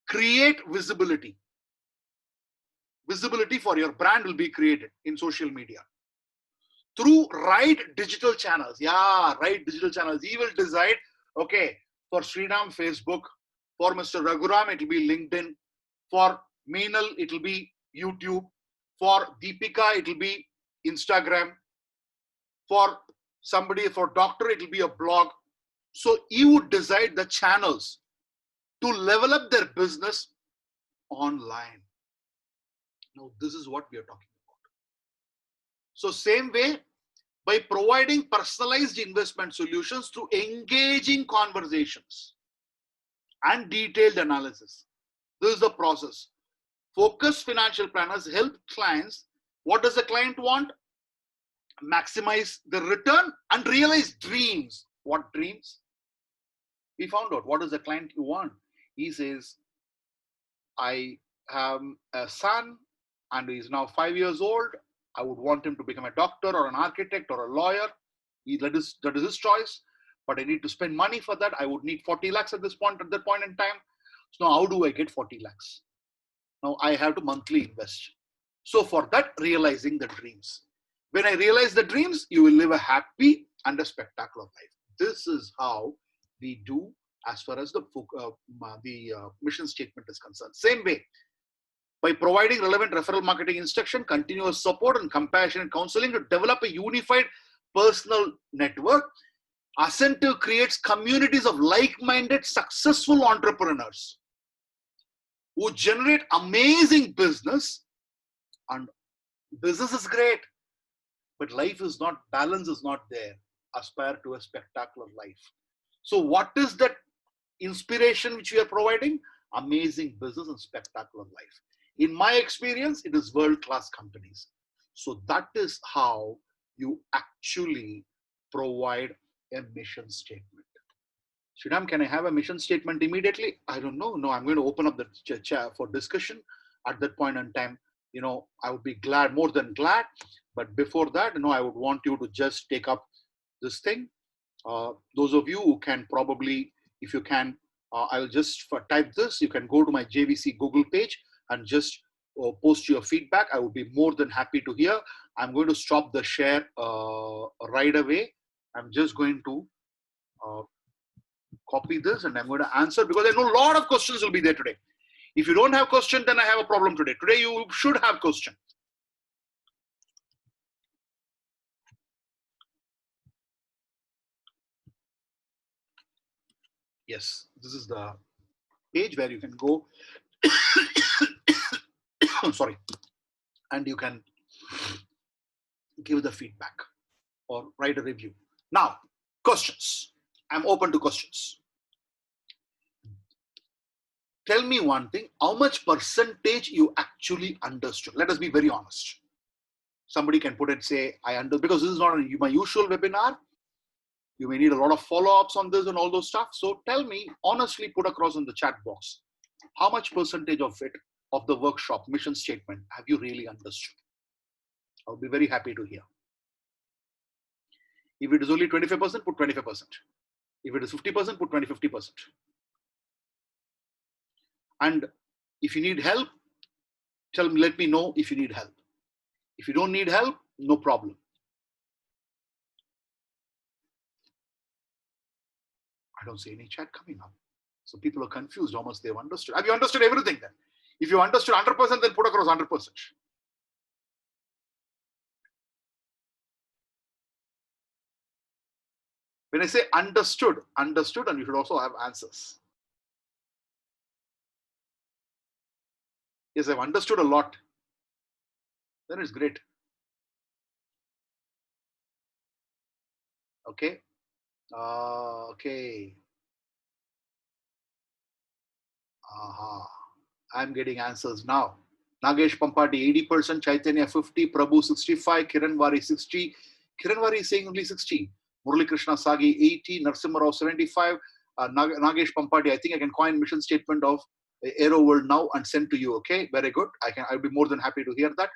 Create visibility. Visibility for your brand will be created in social media. Through right digital channels. Yeah, right digital channels. He will decide, okay, for Sreeram, Facebook. For Mr. Raghuram, it will be LinkedIn. For Meenal, it will be YouTube. For Deepika, it will be Instagram. For somebody, for doctor, it will be a blog. So he would decide the channels to level up their business online. Now, this is what we are talking about. So same way, by providing personalized investment solutions through engaging conversations and detailed analysis. This is the process. Focused financial planners help clients. What does the client want? Maximize the return and realize dreams. What dreams? We found out. What does the client want? He says, I have a son and he's now 5 years old. I would want him to become a doctor or an architect or a lawyer. That is his choice. But I need to spend money for that. I would need 40 lakhs at that point in time. So now how do I get 40 lakhs? Now I have to monthly invest. So for that, realizing the dreams. When I realize the dreams, you will live a happy and a spectacular life. This is how we do as far as the mission statement is concerned. Same way, by providing relevant referral marketing instruction, continuous support and compassionate counseling to develop a unified personal network, Asentiv creates communities of like-minded, successful entrepreneurs who generate amazing business. And business is great, but life is not, balance is not there. Aspire to a spectacular life. So what is that inspiration which we are providing? Amazing business and spectacular life. In my experience, it is world-class companies. So that is how you actually provide a mission statement. Sreeram, can I have a mission statement immediately? I don't know. No, I'm going to open up the chat for discussion at that point in time. You know, I would be glad, more than glad. But before that, you know, I would want you to just take up this thing. Those of you who can probably, if you can, I will just type this. You can go to my JVC Google page and just post your feedback. I would be more than happy to hear. I'm going to stop the share right away. I'm just going to copy this and I'm going to answer, because I know a lot of questions will be there today. If you don't have question, then I have a problem today. Today you should have question. Yes, this is the page where you can go. Sorry. And you can give the feedback or write a review. Now, questions. I'm open to questions. Tell me one thing, how much percentage you actually understood? Let us be very honest. Somebody can put it, say, I understood, because this is not my usual webinar. You may need a lot of follow-ups on this and all those stuff. So tell me, honestly, put across in the chat box, how much percentage of it, of the workshop mission statement, have you really understood? I'll be very happy to hear. If it is only 25%, put 25%. If it is 50%, put 50%. And if you need help, let me know if you need help. If you don't need help, no problem. I don't see any chat coming up. So people are confused how much they've understood. Have you understood everything then? If you understood 100%, then put across 100%. When I say understood, and you should also have answers. Yes, I've understood a lot. Then it's great. Okay. Okay. I'm getting answers now. Nagesh Pampati 80%, Chaitanya 50, Prabhu 65, Kiranwari 60. Kiranwari is saying only 60. Murali Krishna Sagi 80, Narsimha 75. Nagesh Pampati, I think I can coin mission statement of Aero World now and send to you. Okay, very good. I'll be more than happy to hear that.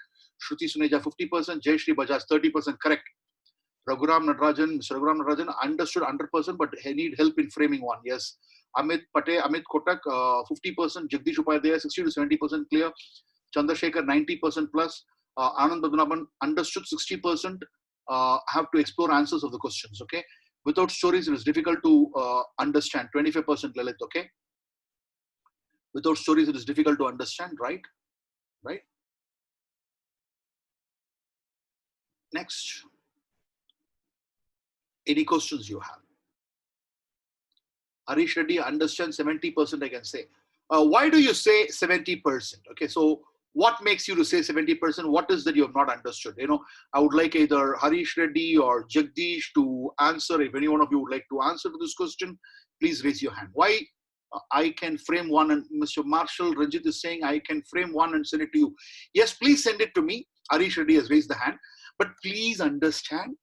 Shruti Suneja 50%, Jayashri Bajaj 30%, correct. Mr. Raghuram Natarajan understood 100%, but he need help in framing one. Yes. Amit Kotak, 50%, Jagdish Upadhyaya, 60 to 70% clear. Chandrasekhar, 90% plus. Anand Badanaban understood 60%, have to explore answers of the questions, okay? Without stories, it is difficult to understand. 25% Lalit, okay? Without stories, it is difficult to understand, right? Right? Next. Any questions you have? Harish Reddy, understand 70%, I can say. Why do you say 70%? Okay, so what makes you to say 70%? What is that you have not understood? You know, I would like either Harish Reddy or Jagdish to answer. If any one of you would like to answer to this question, please raise your hand. Why? I can frame one, and Mr. Marshall Ranjit is saying I can frame one and send it to you. Yes, please send it to me. Harish Reddy has raised the hand, but please understand,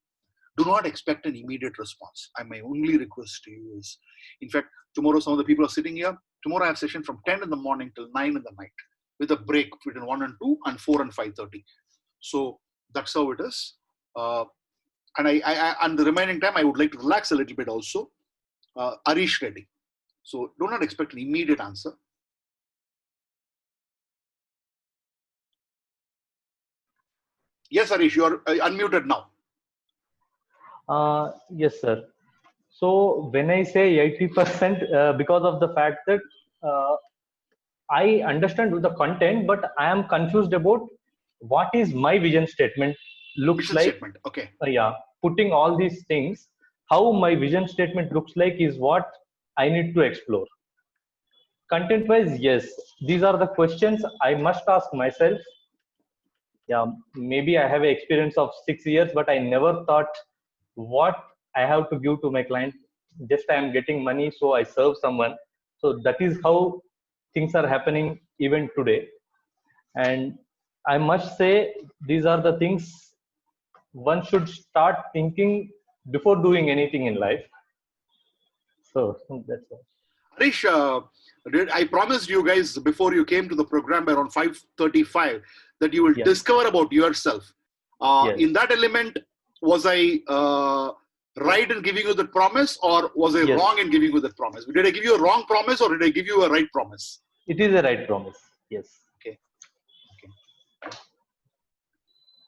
do not expect an immediate response. My only request to you is, in fact, tomorrow some of the people are sitting here. Tomorrow I have session from 10 in the morning till 9 in the night with a break between 1 and 2 and 4 and 5:30. So that's how it is. And the remaining time, I would like to relax a little bit also. Harish Reddy. So do not expect an immediate answer. Yes, Harish, you are unmuted now. Yes, sir. So when I say 80%, because of the fact that I understand the content, but I am confused about what is my vision statement looks Vision like. Statement. Okay. Yeah, putting all these things, how my vision statement looks like is what I need to explore. Content wise, yes, these are the questions I must ask myself. Yeah, maybe I have an experience of 6 years, but I never thought what I have to give to my client. Just I am getting money, so I serve someone. So that is how things are happening even today. And I must say, these are the things one should start thinking before doing anything in life. So that's all. Harish, I promised you guys before you came to the program around 5:35 that you will discover about yourself. In that element, was I right in giving you the promise, or was I wrong in giving you the promise? Did I give you a wrong promise, or did I give you a right promise? It is a right promise. Yes. Okay.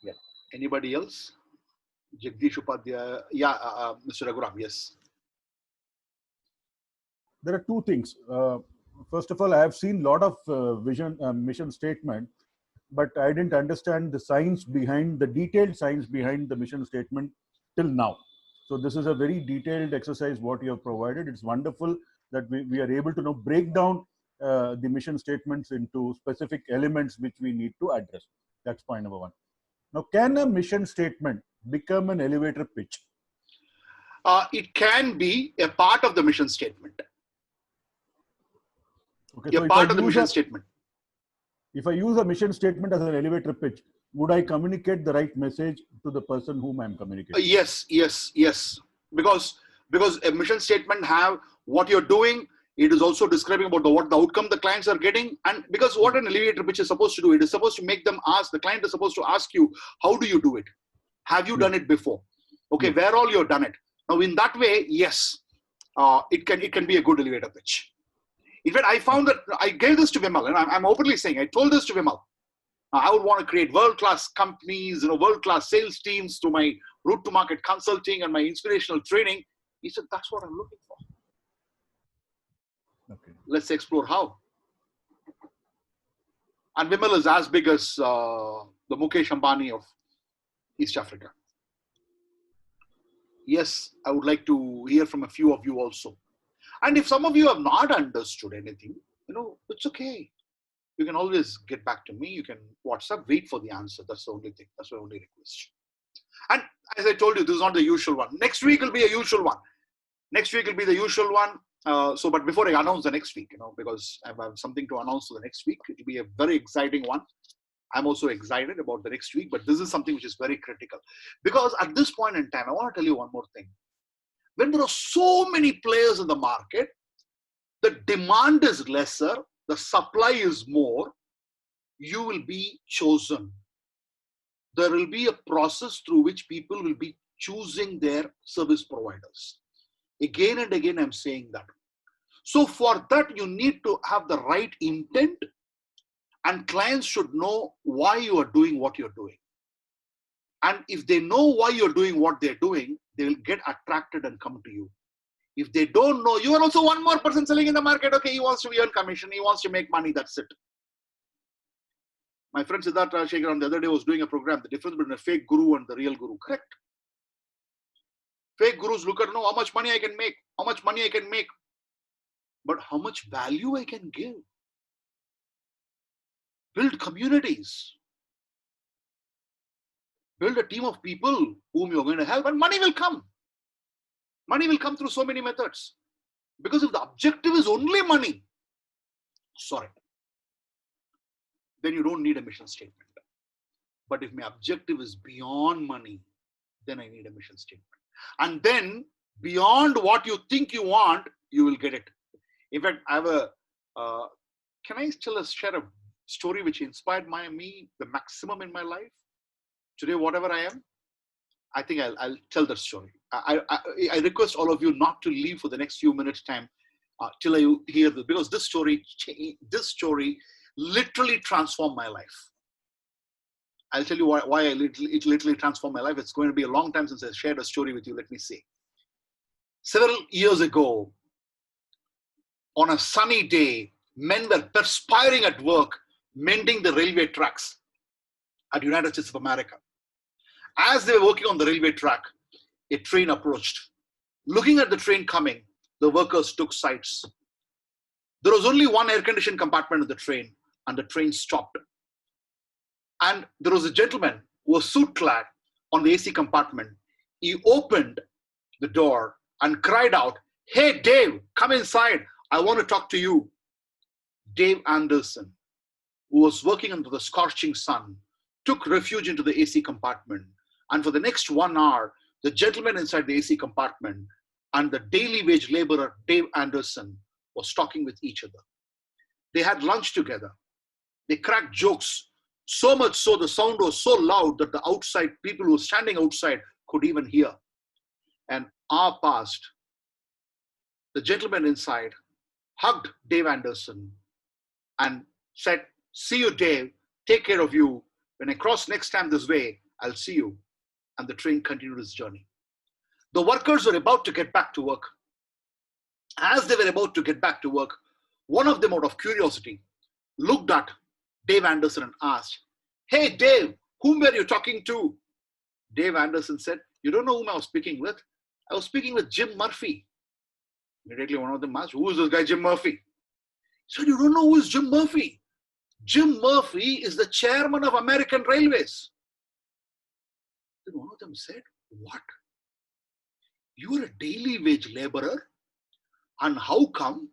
Yeah. Anybody else? Jagdish Upadhyaya. Yeah, Mr. Raghuram. Yes. There are two things. First of all, I have seen a lot of mission statement, but I didn't understand the science behind, the detailed science behind the mission statement till now. So this is a very detailed exercise what you have provided. It's wonderful that we are able to now break down the mission statements into specific elements which we need to address. That's point number one. Now, can a mission statement become an elevator pitch? It can be a part of the mission statement. Okay, so part of the mission statement. If I use a mission statement as an elevator pitch, would I communicate the right message to the person whom I'm communicating? Yes. Because a mission statement have what you're doing. It is also describing about what the outcome the clients are getting. And because what an elevator pitch is supposed to do, it is supposed to make them ask, the client is supposed to ask you, how do you do it? Have you done it before? Okay, where all you've done it? Now in that way, yes, it can be a good elevator pitch. In fact, I found that I gave this to Vimal, and I'm openly saying, I told this to Vimal. I would want to create world-class companies, world-class sales teams to my route to market consulting and my inspirational training. He said, that's what I'm looking for. Okay. Let's explore how. And Vimal is as big as the Mukesh Ambani of East Africa. Yes, I would like to hear from a few of you also. And if some of you have not understood anything, it's okay. You can always get back to me. You can WhatsApp, wait for the answer. That's the only thing. That's my only request. And as I told you, this is not the usual one. Next week will be a usual one. Next week will be the usual one. But before I announce the next week, because I have something to announce for the next week, it will be a very exciting one. I'm also excited about the next week, but this is something which is very critical. Because at this point in time, I want to tell you one more thing. When there are so many players in the market, the demand is lesser, the supply is more, you will be chosen. There will be a process through which people will be choosing their service providers. Again and again, I'm saying that. So for that, you need to have the right intent, and clients should know why you are doing what you're doing. And if they know why you're doing what they're doing, they will get attracted and come to you. If they don't know, you are also one more person selling in the market. Okay, he wants to earn commission. He wants to make money. That's it. My friend Siddharth Rajshekharan the other day was doing a program, the difference between a fake guru and the real guru. Correct. Fake gurus look at, how much money I can make, how much money I can make, but how much value I can give. Build communities. Build a team of people whom you're going to help, and money will come. Money will come through so many methods. Because if the objective is only money, sorry, then you don't need a mission statement. But if my objective is beyond money, then I need a mission statement. And then beyond what you think you want, you will get it. In fact, I have can I share a story which inspired me the maximum in my life? Today, whatever I am, I think I'll tell that story. I request all of you not to leave for the next few minutes time till I hear this, because this story literally transformed my life. I'll tell you why it literally transformed my life. It's going to be a long time since I shared a story with you. Let me say. Several years ago, on a sunny day, men were perspiring at work, mending the railway tracks at United States of America. As they were working on the railway track, a train approached. Looking at the train coming, the workers took sides. There was only one air-conditioned compartment in the train, and the train stopped. And there was a gentleman who was suit-clad on the AC compartment. He opened the door and cried out, "Hey, Dave, come inside. I want to talk to you." Dave Anderson, who was working under the scorching sun, took refuge into the AC compartment. And for the next 1 hour, the gentleman inside the AC compartment and the daily wage laborer, Dave Anderson, was talking with each other. They had lunch together. They cracked jokes, so much so the sound was so loud that the outside people who were standing outside could even hear. An hour passed. The gentleman inside hugged Dave Anderson and said, "See you, Dave. Take care of you. When I cross next time this way, I'll see you." And the train continued its journey. The workers were about to get back to work. As they were about to get back to work, one of them, out of curiosity, looked at Dave Anderson and asked, "Hey, Dave, whom were you talking to?" Dave Anderson said, "You don't know whom I was speaking with? I was speaking with Jim Murphy." Immediately, one of them asked, "Who is this guy, Jim Murphy?" He said, "You don't know who is Jim Murphy? Jim Murphy is the chairman of American Railways." Then one of them said, "What? You are a daily wage laborer? And how come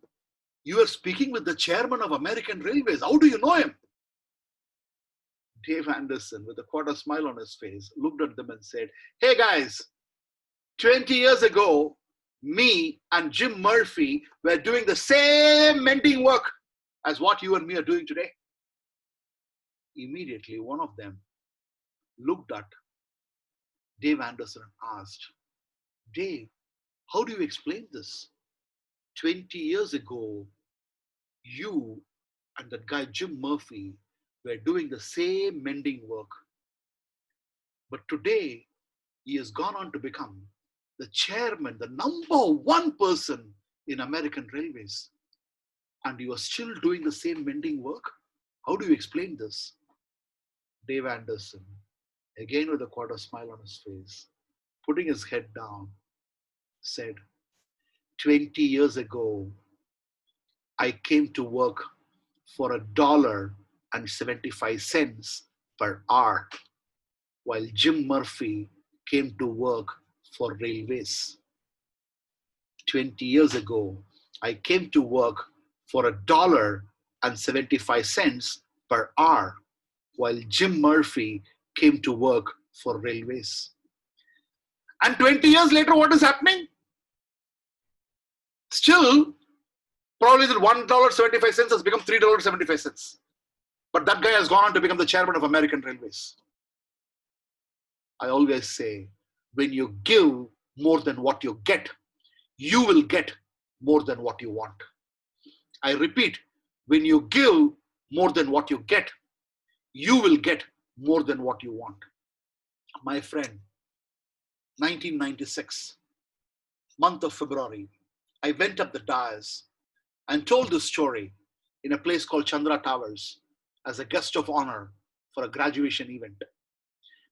you are speaking with the chairman of American Railways? How do you know him?" Dave Anderson, with a quarter smile on his face, looked at them and said, "Hey guys, 20 years ago, me and Jim Murphy were doing the same mending work as what you and me are doing today." Immediately, one of them looked at Dave Anderson and asked, "Dave, how do you explain this? 20 years ago, you and that guy Jim Murphy were doing the same mending work. But today, he has gone on to become the chairman, the #1 person in American Railways. And you are still doing the same mending work? How do you explain this? Dave Anderson, again with a quarter smile on his face, putting his head down, said, 20 years ago, I came to work for $1.75 per hour, while Jim Murphy came to work for railways. 20 years ago, I came to work for $1.75 per hour, while Jim Murphy came to work for railways. And 20 years later, what is happening? Still, probably the $1.75 has become $3.75. But that guy has gone on to become the chairman of American Railways. I always say, when you give more than what you get, you will get more than what you want. I repeat, when you give more than what you get, you will get more than what you want. My friend, 1996, month of February, I went up the dais and told this story in a place called Chandra Towers as a guest of honor for a graduation event.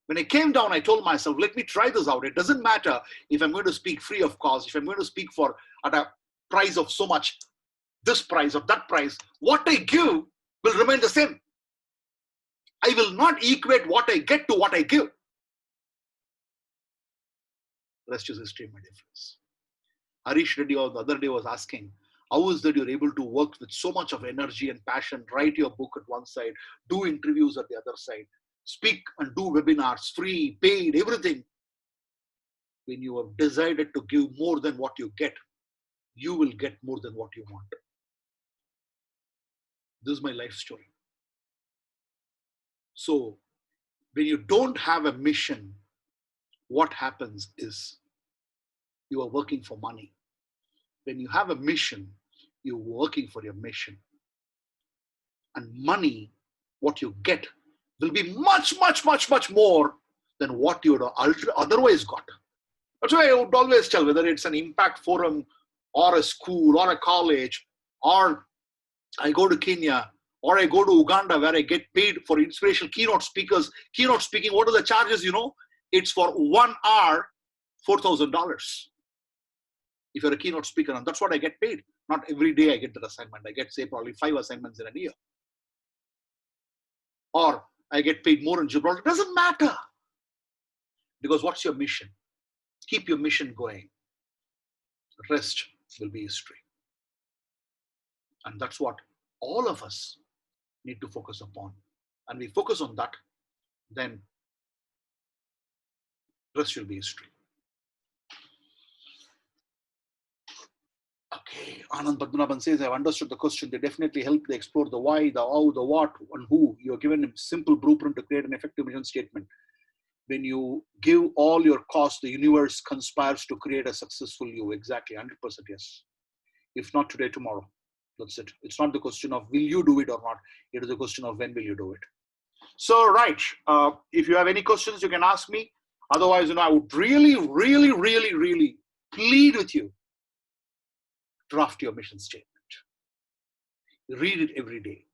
When I came down, I told myself, let me try this out. It doesn't matter if I'm going to speak free of cost, if I'm going to speak for at a price of so much, this price or that price, what I give will remain the same. I will not equate what I get to what I give. The rest is history, my dear friends. Harish Reddy the other day was asking, how is that you're able to work with so much of energy and passion, write your book at one side, do interviews at the other side, speak and do webinars, free, paid, everything. When you have decided to give more than what you get, you will get more than what you want. This is my life story. So when you don't have a mission, what happens is you are working for money. When you have a mission, you're working for your mission. And money, what you get, will be much, much, much, much more than what you would otherwise got. That's why I would always tell, whether it's an impact forum or a school or a college, or I go to Kenya or I go to Uganda where I get paid for inspirational keynote speakers. Keynote speaking, what are the charges, you know? It's for 1 hour, $4,000. If you're a keynote speaker, and that's what I get paid. Not every day I get that assignment. I get, say, probably 5 assignments in a year. Or I get paid more in Gibraltar. It doesn't matter. Because what's your mission? Keep your mission going. The rest will be history. And that's what all of us need to focus upon. And we focus on that, then the rest will be history. Okay, Anand Padmanabhan says, I've understood the question. They definitely help. They explore the why, the how, the what, and who. You're given a simple blueprint to create an effective mission statement. When you give all your cost, the universe conspires to create a successful you. Exactly, 100% yes. If not today, tomorrow. That's it. It's not the question of will you do it or not. It is the question of when will you do it. So, right. If you have any questions, you can ask me. Otherwise, I would really, really, really, really plead with you. Draft your mission statement. Read it every day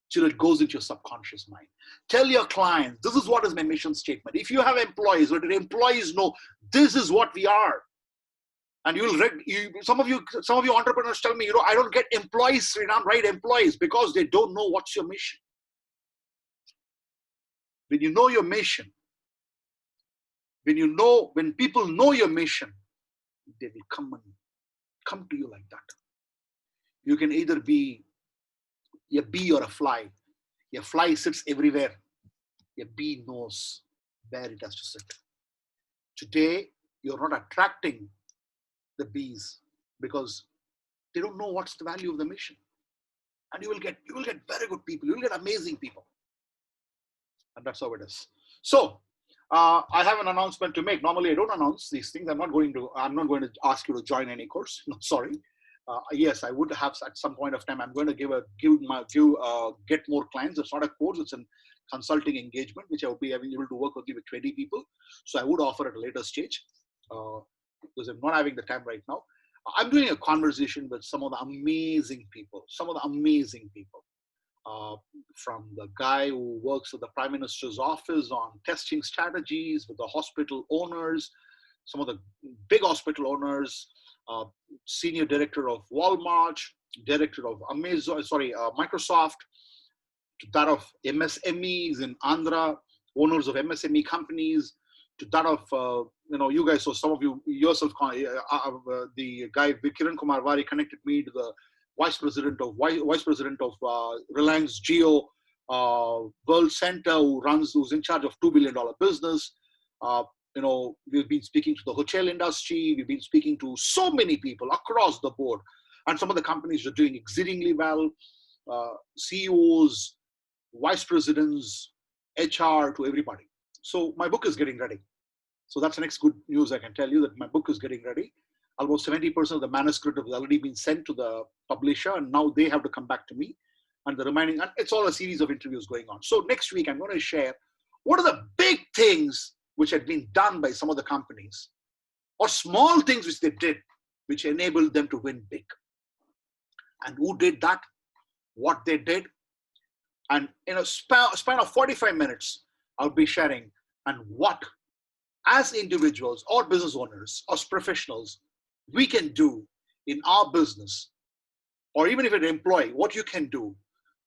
till it goes into your subconscious mind. Tell your clients, this is what is my mission statement. If you have employees, let the employees know this is what we are. And some of you entrepreneurs tell me, I don't get employees, Sreeram, right? Employees, because they don't know what's your mission. When you know your mission, when people know your mission, they will come to you like that. You can either be a bee or a fly. A fly sits everywhere. A bee knows where it has to sit. Today, you're not attracting the bees because they don't know what's the value of the mission. And you will get very good people. You will get amazing people. And that's how it is. So I have an announcement to make. Normally I don't announce these things. I'm not going to ask you to join any course. No, sorry. Yes, I would have at some point of time. I'm going to get more clients. It's not a course. It's a consulting engagement, which I will be able to work only with 20 people. So I would offer at a later stage because I'm not having the time right now. I'm doing a conversation with some of the amazing people. from the guy who works at the Prime Minister's office on testing strategies with the hospital owners, some of the big hospital owners, senior director of Walmart, director of Microsoft, to that of MSMEs in Andhra, owners of MSME companies, to that of, you guys, so some of you yourself, the guy, Kiran Kumar Vari, connected me to the vice president of Reliance Jio World Center, who's in charge of $2 billion business. We've been speaking to the hotel industry. We've been speaking to so many people across the board, and some of the companies are doing exceedingly well. CEOs, vice presidents, HR, to everybody. So my book is getting ready. So that's the next good news I can tell you, that my book is getting ready. Almost 70% of the manuscript has already been sent to the publisher, and now they have to come back to me. And the remaining, and it's all a series of interviews going on. So next week, I'm going to share what are the big things which had been done by some of the companies, or small things which they did, which enabled them to win big. And who did that, what they did. And in a span of 45 minutes, I'll be sharing and what, as individuals or business owners or professionals, we can do in our business, or even if you're an employee, what you can do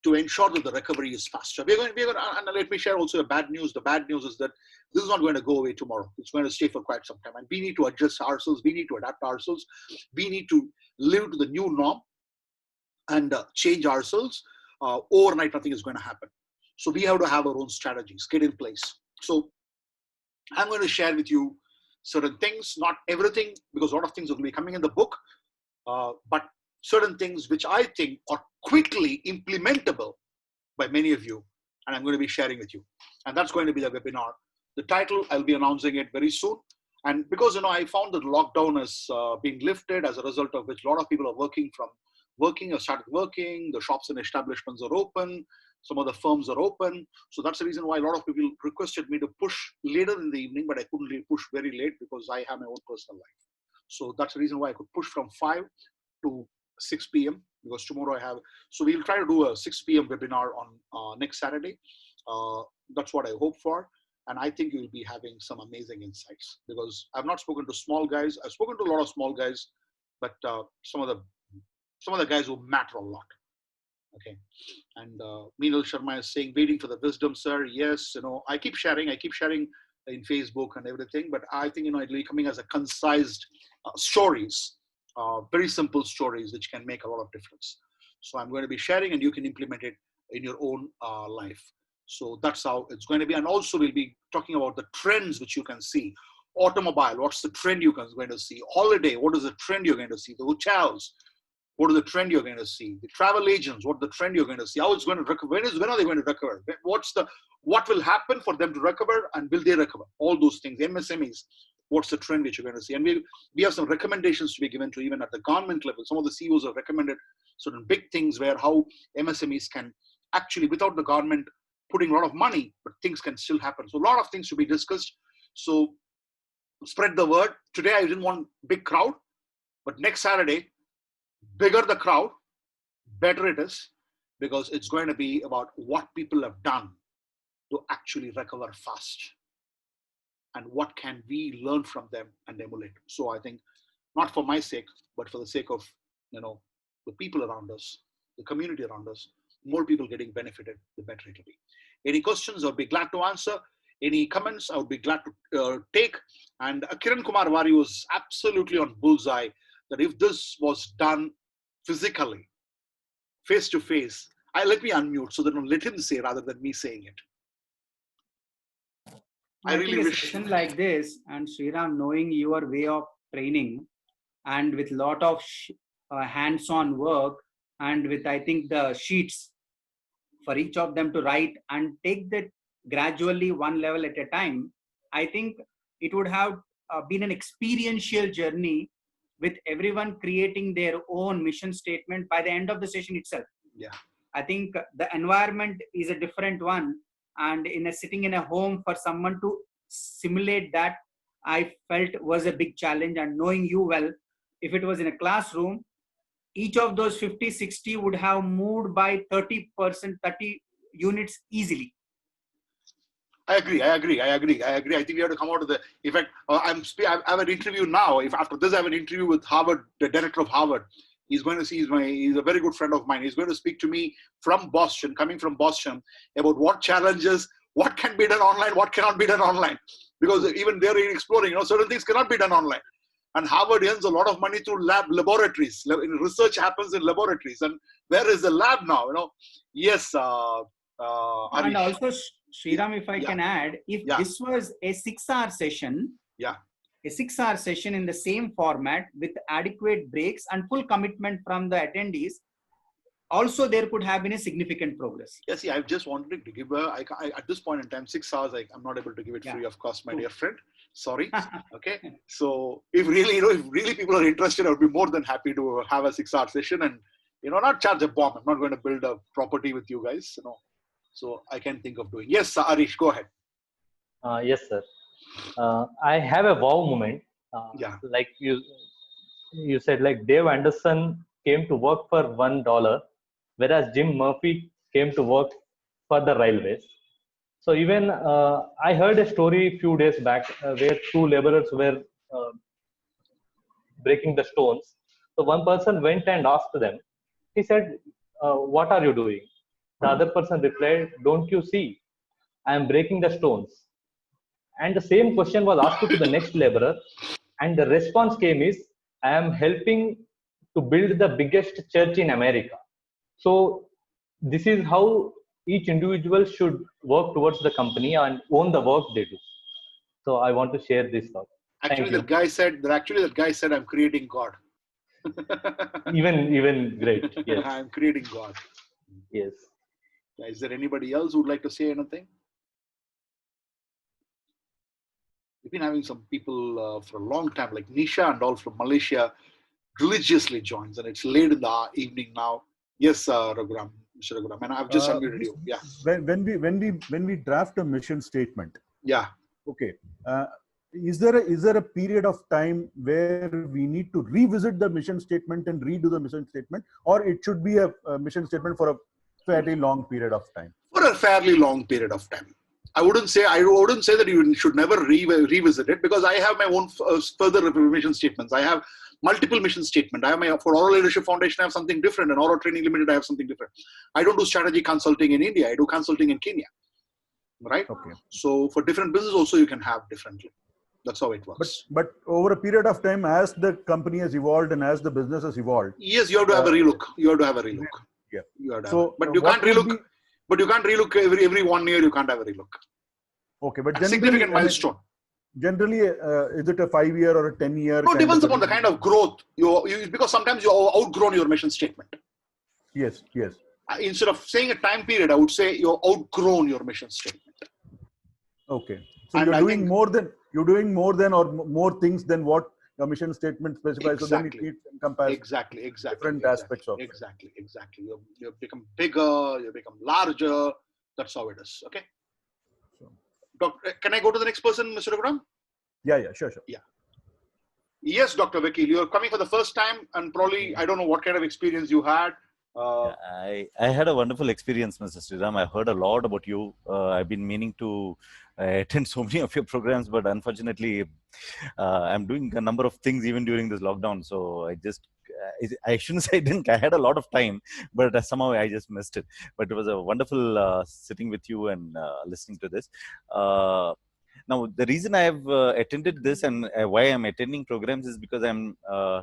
to ensure that the recovery is faster. And let me share also the bad news. The bad news is that this is not going to go away tomorrow. It's going to stay for quite some time. And we need to adjust ourselves. We need to adapt ourselves. We need to live to the new norm and change ourselves. Overnight, nothing is going to happen. So we have to have our own strategies, get in place. So I'm going to share with you certain things, not everything, because a lot of things will be coming in the book, but certain things which I think are quickly implementable by many of you, and I'm going to be sharing with you. And that's going to be the webinar. The title, I'll be announcing it very soon. And because, I found that lockdown is being lifted, as a result of which a lot of people are started working, the shops and establishments are open, some of the firms are open. So that's the reason why a lot of people requested me to push later in the evening, but I couldn't really push very late because I have my own personal life. So that's the reason why I could push from 5 to 6 p.m. because tomorrow I have, so we'll try to do a 6 p.m. webinar on next Saturday. That's what I hope for. And I think you'll be having some amazing insights, because I've not spoken to small guys. I've spoken to a lot of small guys, but some of the guys who matter a lot. Okay. And Meenal Sharma is saying, waiting for the wisdom, sir. Yes, I keep sharing in Facebook and everything, but I think, it'll be coming as a concised stories, very simple stories, which can make a lot of difference. So I'm going to be sharing, and you can implement it in your own life. So that's how it's going to be. And also we'll be talking about the trends which you can see. Automobile, what's the trend you're going to see? Holiday, what is the trend you're going to see? The hotels, what is the trend you're going to see? The travel agents, what the trend you're going to see? How it's going to recover? When are they going to recover? What will happen for them to recover, and will they recover? All those things. MSMEs, what's the trend which you're going to see? And we have some recommendations to be given to even at the government level. Some of the CEOs have recommended certain big things where how MSMEs can actually, without the government putting a lot of money, but things can still happen. So a lot of things to be discussed. So spread the word. Today I didn't want big crowd, but next Saturday, bigger the crowd, better it is, because it's going to be about what people have done to actually recover fast, and what can we learn from them and emulate. So I think, not for my sake, but for the sake of the people around us, the community around us, more people getting benefited, the better it will be. Any questions, I'll be glad to answer. Any comments, I would be glad to take. And Kiran Kumar Vari was absolutely on bullseye, that if this was done physically, face to face, let me unmute so that I'll let him say rather than me saying it. I really wish a session like this, and Sreeram, knowing your way of training and with lot of hands-on work, and with, I think, the sheets for each of them to write and take that gradually one level at a time, I think it would have been an experiential journey with everyone creating their own mission statement by the end of the session itself. Yeah, I think the environment is a different one, and sitting in a home for someone to simulate that, I felt was a big challenge. And knowing you well, if it was in a classroom, each of those 50, 60 would have moved by 30%, 30 units easily. I agree. I think we have to come out of the. In fact, I have an interview now. If after this, I have an interview with Harvard, the director of Harvard. He's going to see. He's a very good friend of mine. He's going to speak to me from Boston, coming from Boston, about what challenges, what can be done online, what cannot be done online. Because even they're exploring, certain things cannot be done online. And Harvard earns a lot of money through laboratories. Research happens in laboratories. And where is the lab now? Yes. And also, Sreeram, if I can add, if this was a 6-hour session, a 6-hour session in the same format with adequate breaks and full commitment from the attendees, also there could have been a significant progress. Yes, see, I just wanted to give at this point in time, 6 hours, I'm not able to give it free of cost, my dear friend. Sorry. Okay. So if really people are interested, I would be more than happy to have a 6-hour session and, not charge a bomb. I'm not going to build a property with you guys, So I can think of doing. Yes, Arish, go ahead. Yes, sir. I have a wow moment. Like you said, like Dave Anderson came to work for $1, whereas Jim Murphy came to work for the railways. So even I heard a story a few days back where 2 laborers were breaking the stones. So one person went and asked them. He said, "What are you doing?" The other person replied, "Don't you see? I am breaking the stones." And the same question was asked to the next laborer, and the response came is, "I am helping to build the biggest church in America." So this is how each individual should work towards the company and own the work they do. So I want to share this thought. Actually, that guy said, "I'm creating God." even great. Yes. I'm creating God. Yes. Is there anybody else who would like to say anything? We've been having some people for a long time, like Nisha and all from Malaysia, religiously joins, and it's late in the evening now. Yes, Raghuram, Mr. Raghuram, and I've just unmuted you. Yeah. When we draft a mission statement. Yeah. Okay. Is there a period of time where we need to revisit the mission statement and redo the mission statement, or it should be a mission statement for a fairly long period of time? For a fairly long period of time. I wouldn't say that you should never revisit it, because I have my own further mission statements. I have multiple mission statements. I have for Oral Leadership Foundation, I have something different, and Oral Training Limited, I have something different. I don't do strategy consulting in India. I do consulting in Kenya. Right? Okay. So for different business also you can have differently. That's how it works. But over a period of time, as the company has evolved and as the business has evolved. Yes, you have to have a relook. Yeah. But you can't relook. But you can't relook every 1 year. You can't have a relook. Okay, but a significant milestone. Generally, is it a 5-year or a 10-year? No, it depends upon the kind of growth because sometimes you outgrown your mission statement. Yes. Instead of saying a time period, I would say you've outgrown your mission statement. Okay, so you're doing more than or more things than what your mission statement specifies. Exactly. So then it needs to encompass exactly different aspects of it. Exactly. You've become bigger. You become larger. That's how it is. Okay. Can I go to the next person, Mr. Raghuram? Yeah, sure. Yeah. Yes, Dr. Vakil, you're coming for the first time, and probably I don't know what kind of experience you had. I had a wonderful experience, Mr. Sreeram. I heard a lot about you. I've been meaning to attend so many of your programs, but unfortunately, I'm doing a number of things even during this lockdown. So I shouldn't say I had a lot of time, but somehow I just missed it. But it was a wonderful sitting with you and listening to this. Now, the reason I have attended this and why I'm attending programs is because I'm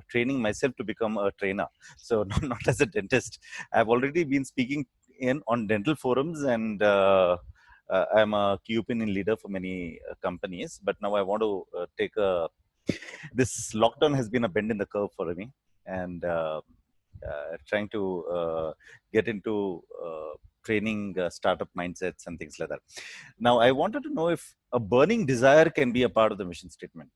training myself to become a trainer. So not as a dentist. I've already been speaking on dental forums, and I'm a key opinion leader for many companies. But now I want to take this lockdown has been a bend in the curve for me, and trying to get into training startup mindsets and things like that. Now, I wanted to know if a burning desire can be a part of the mission statement.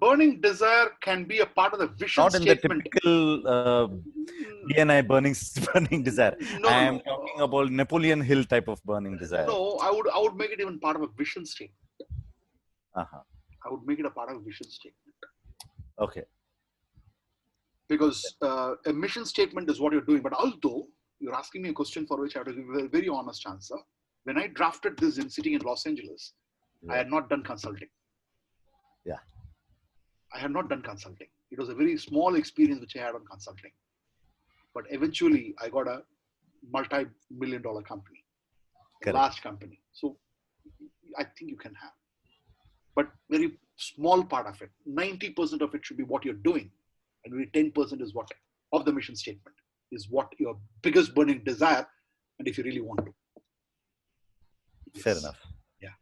Burning desire can be a part of the vision statement. Not in the typical BNI burning desire. I am talking about Napoleon Hill type of burning desire. No, I would make it even part of a vision statement. Uh-huh. I would make it a part of a vision statement. Okay. because a mission statement is what you're doing. But although you're asking me a question for which I have to give a very honest answer, when I drafted this in sitting in Los Angeles, I had not done consulting. Yeah. I had not done consulting. It was a very small experience which I had on consulting. But eventually I got a multi-million-dollar company, a large company. So I think you can have. But very small part of it, 90% of it should be what you're doing. And only 10% is what of the mission statement is what your biggest burning desire. And if you really want to. Yes. Fair enough. Yeah.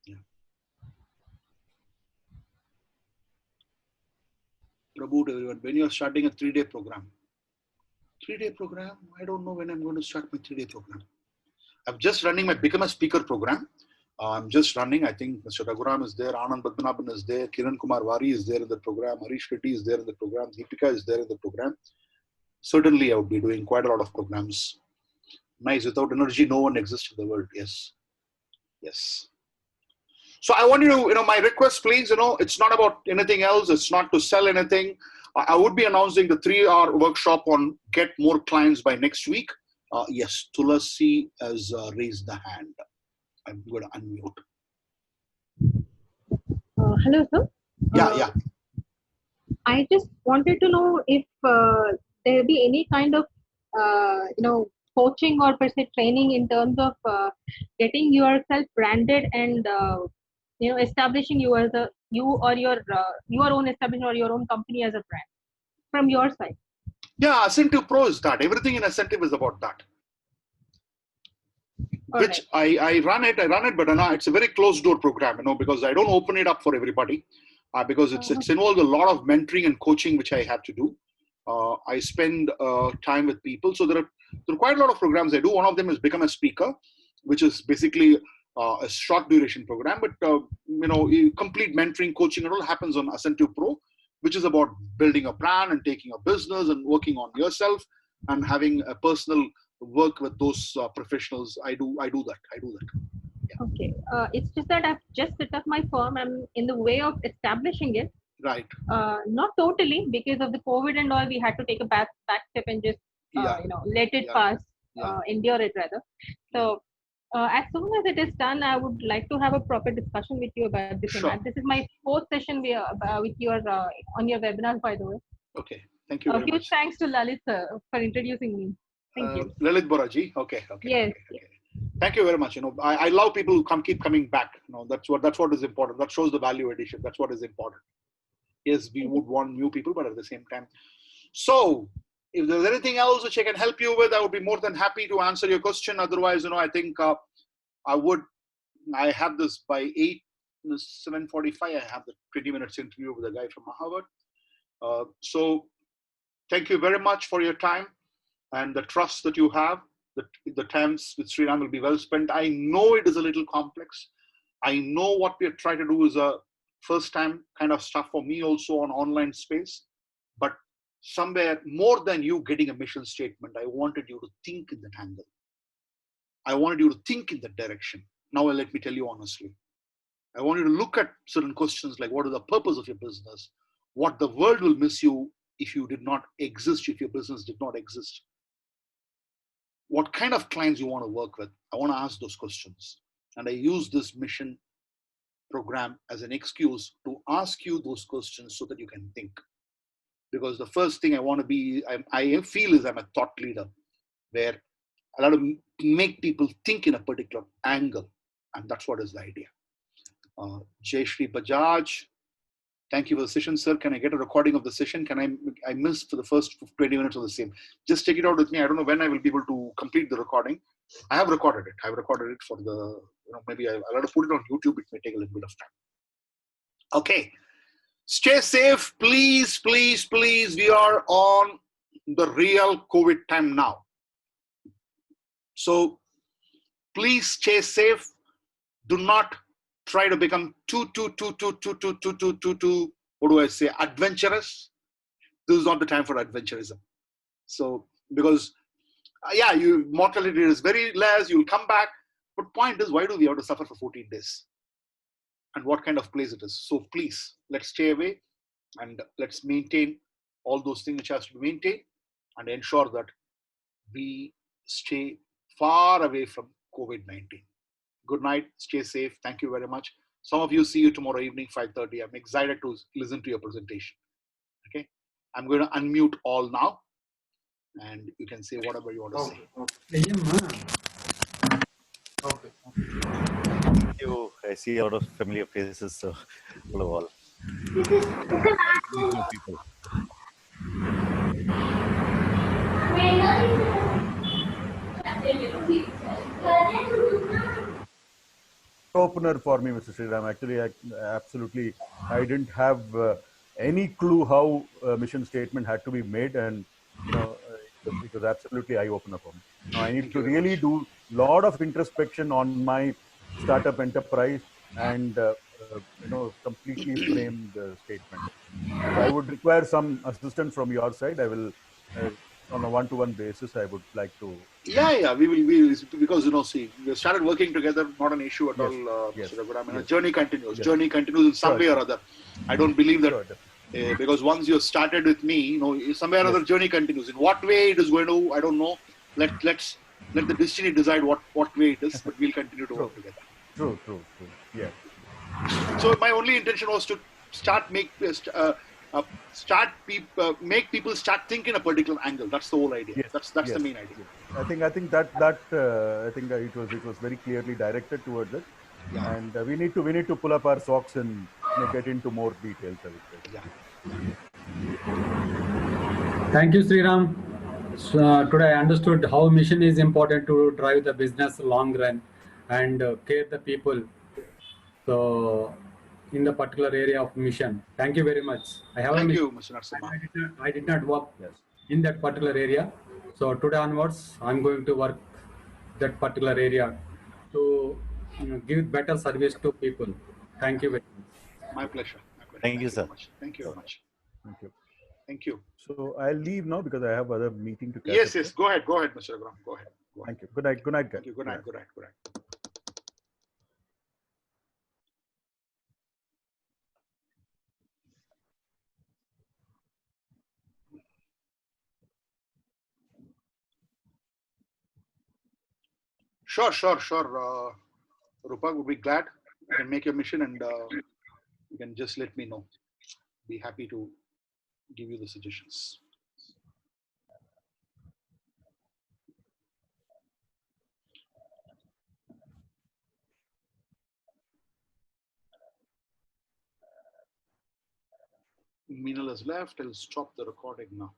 Yeah. Prabhu to everyone, when you're starting a 3-day program, I don't know when I'm going to start my 3-day program. I'm just running my Become a Speaker program. I'm just running. I think Mr. Raghuram is there, Anand Badmanabhan is there, Kiran Kumar Wari is there in the program, Harish Reddy is there in the program, Deepika is there in the program. Certainly, I would be doing quite a lot of programs. Nice. Without energy, no one exists in the world. Yes. Yes. So I want you to, my request, please, it's not about anything else. It's not to sell anything. I would be announcing the 3-hour workshop on get more clients by next week. Yes, Tulasi has raised the hand. I'm going to unmute. Hello, sir. Yeah. I just wanted to know if there will be any kind of, coaching or per se training in terms of getting yourself branded and, establishing you as your own establishment or your own company as a brand from your side. Yeah, Asentiv Pro is that. Everything in Asentiv is about that. Which I run it, but it's a very closed door program, because I don't open it up for everybody, because it's involved a lot of mentoring and coaching, which I have to do. I spend time with people. So there are quite a lot of programs I do. One of them is Become a Speaker, which is basically a short duration program, but complete mentoring, coaching, it all happens on Asentiv Pro, which is about building a brand and taking a business and working on yourself and having a personal work with those professionals. I do that. Yeah. Okay. It's just that I've just set up my firm. I'm in the way of establishing it. Right. Not totally, because of the COVID and all, we had to take a back step and just let it pass, endure it rather. So as soon as it is done, I would like to have a proper discussion with you about this. Sure. This is my 4th session with your on your webinar, by the way. Okay. Thank you very much. Huge thanks to Lalit sir for introducing me. Thank you. Lalit Boraji. Okay. Yes. Okay. Thank you very much. I love people who keep coming back. That's what is important. That shows the value addition. That's what is important. Yes, we would want new people, but at the same time. So if there's anything else which I can help you with, I would be more than happy to answer your question. Otherwise, I think I have this by 7:45. I have the 20 minutes interview with a guy from Harvard. So thank you very much for your time and the trust that you have. The times with Sreeram will be well spent. I know it is a little complex. I know what we are trying to do is a first time kind of stuff for me also on online space, but somewhere more than you getting a mission statement, I wanted you to think in that angle. I wanted you to think in that direction. Now let me tell you honestly, I want you to look at certain questions like what is the purpose of your business? What the world will miss you if you did not exist, if your business did not exist. What kind of clients you want to work with? I want to ask those questions. And I use this mission program as an excuse to ask you those questions so that you can think. Because the first thing I want to be, I feel is I'm a thought leader where I want to make people think in a particular angle. And that's what is the idea. Jay Shri Bajaj, thank you for the session, sir. Can I get a recording of the session? I missed for the first 20 minutes of the same. Just take it out with me. I don't know when I will be able to complete the recording. I have recorded it. I've recorded it for the, maybe I'll have to put it on YouTube. It may take a little bit of time. Okay. Stay safe. Please, please, please. We are on the real COVID time now. So please stay safe. Do not try to become too, what do I say, adventurous. This is not the time for adventurism. So, because, mortality is very less, you'll come back. But point is, why do we have to suffer for 14 days? And what kind of place it is? So please, let's stay away and let's maintain all those things which has to be maintained, and ensure that we stay far away from COVID-19. Good night. Stay safe. Thank you very much. Some of you, see you tomorrow evening, 5:30. I'm excited to listen to your presentation. Okay. I'm going to unmute all now, and you can say whatever you want to say. Okay. Thank you. I see a lot of familiar faces, so hello all. New people. Opener for me, Mr. Sreeram. Actually, absolutely, I didn't have any clue how mission statement had to be made, and it was absolutely eye opener for me. Now I need to really do a lot of introspection on my startup enterprise and completely frame the statement. So I would require some assistance from your side. I will. On a one-to-one basis, I would like to. Yeah, we will, because see, we started working together, not an issue at all. Yes, I mean, a journey continues. Yes. Journey continues in some way or other. I don't believe that because once you started with me, somewhere or other journey continues. In what way it is going to, I don't know. Let the destiny decide what way it is, but we'll continue to work together. True. Yeah. So my only intention was to make people start thinking a particular angle. That's the whole idea. Yes. That's the main idea. I think it was very clearly directed towards it, and we need to pull up our socks and get into more details. I would say. Thank you, Sreeram. So, today I understood how mission is important to drive the business long run and care the people. So, in the particular area of mission. Thank you very much. I have Thank you, Mr. Narasimha. I did not work in that particular area. So today onwards, I'm going to work that particular area to give better service to people. Thank you very much. My pleasure. Thank you, sir. Thank you very much. Thank you. So I'll leave now because I have other meeting to catch Yes. up. Go ahead, Mr. Agram. Go ahead. Thank you. Good night. Good night, guys. Thank you. Good night. Sure. Rupa would be glad. You can make your mission and you can just let me know. Be happy to give you the suggestions. Meenal has left. I'll stop the recording now.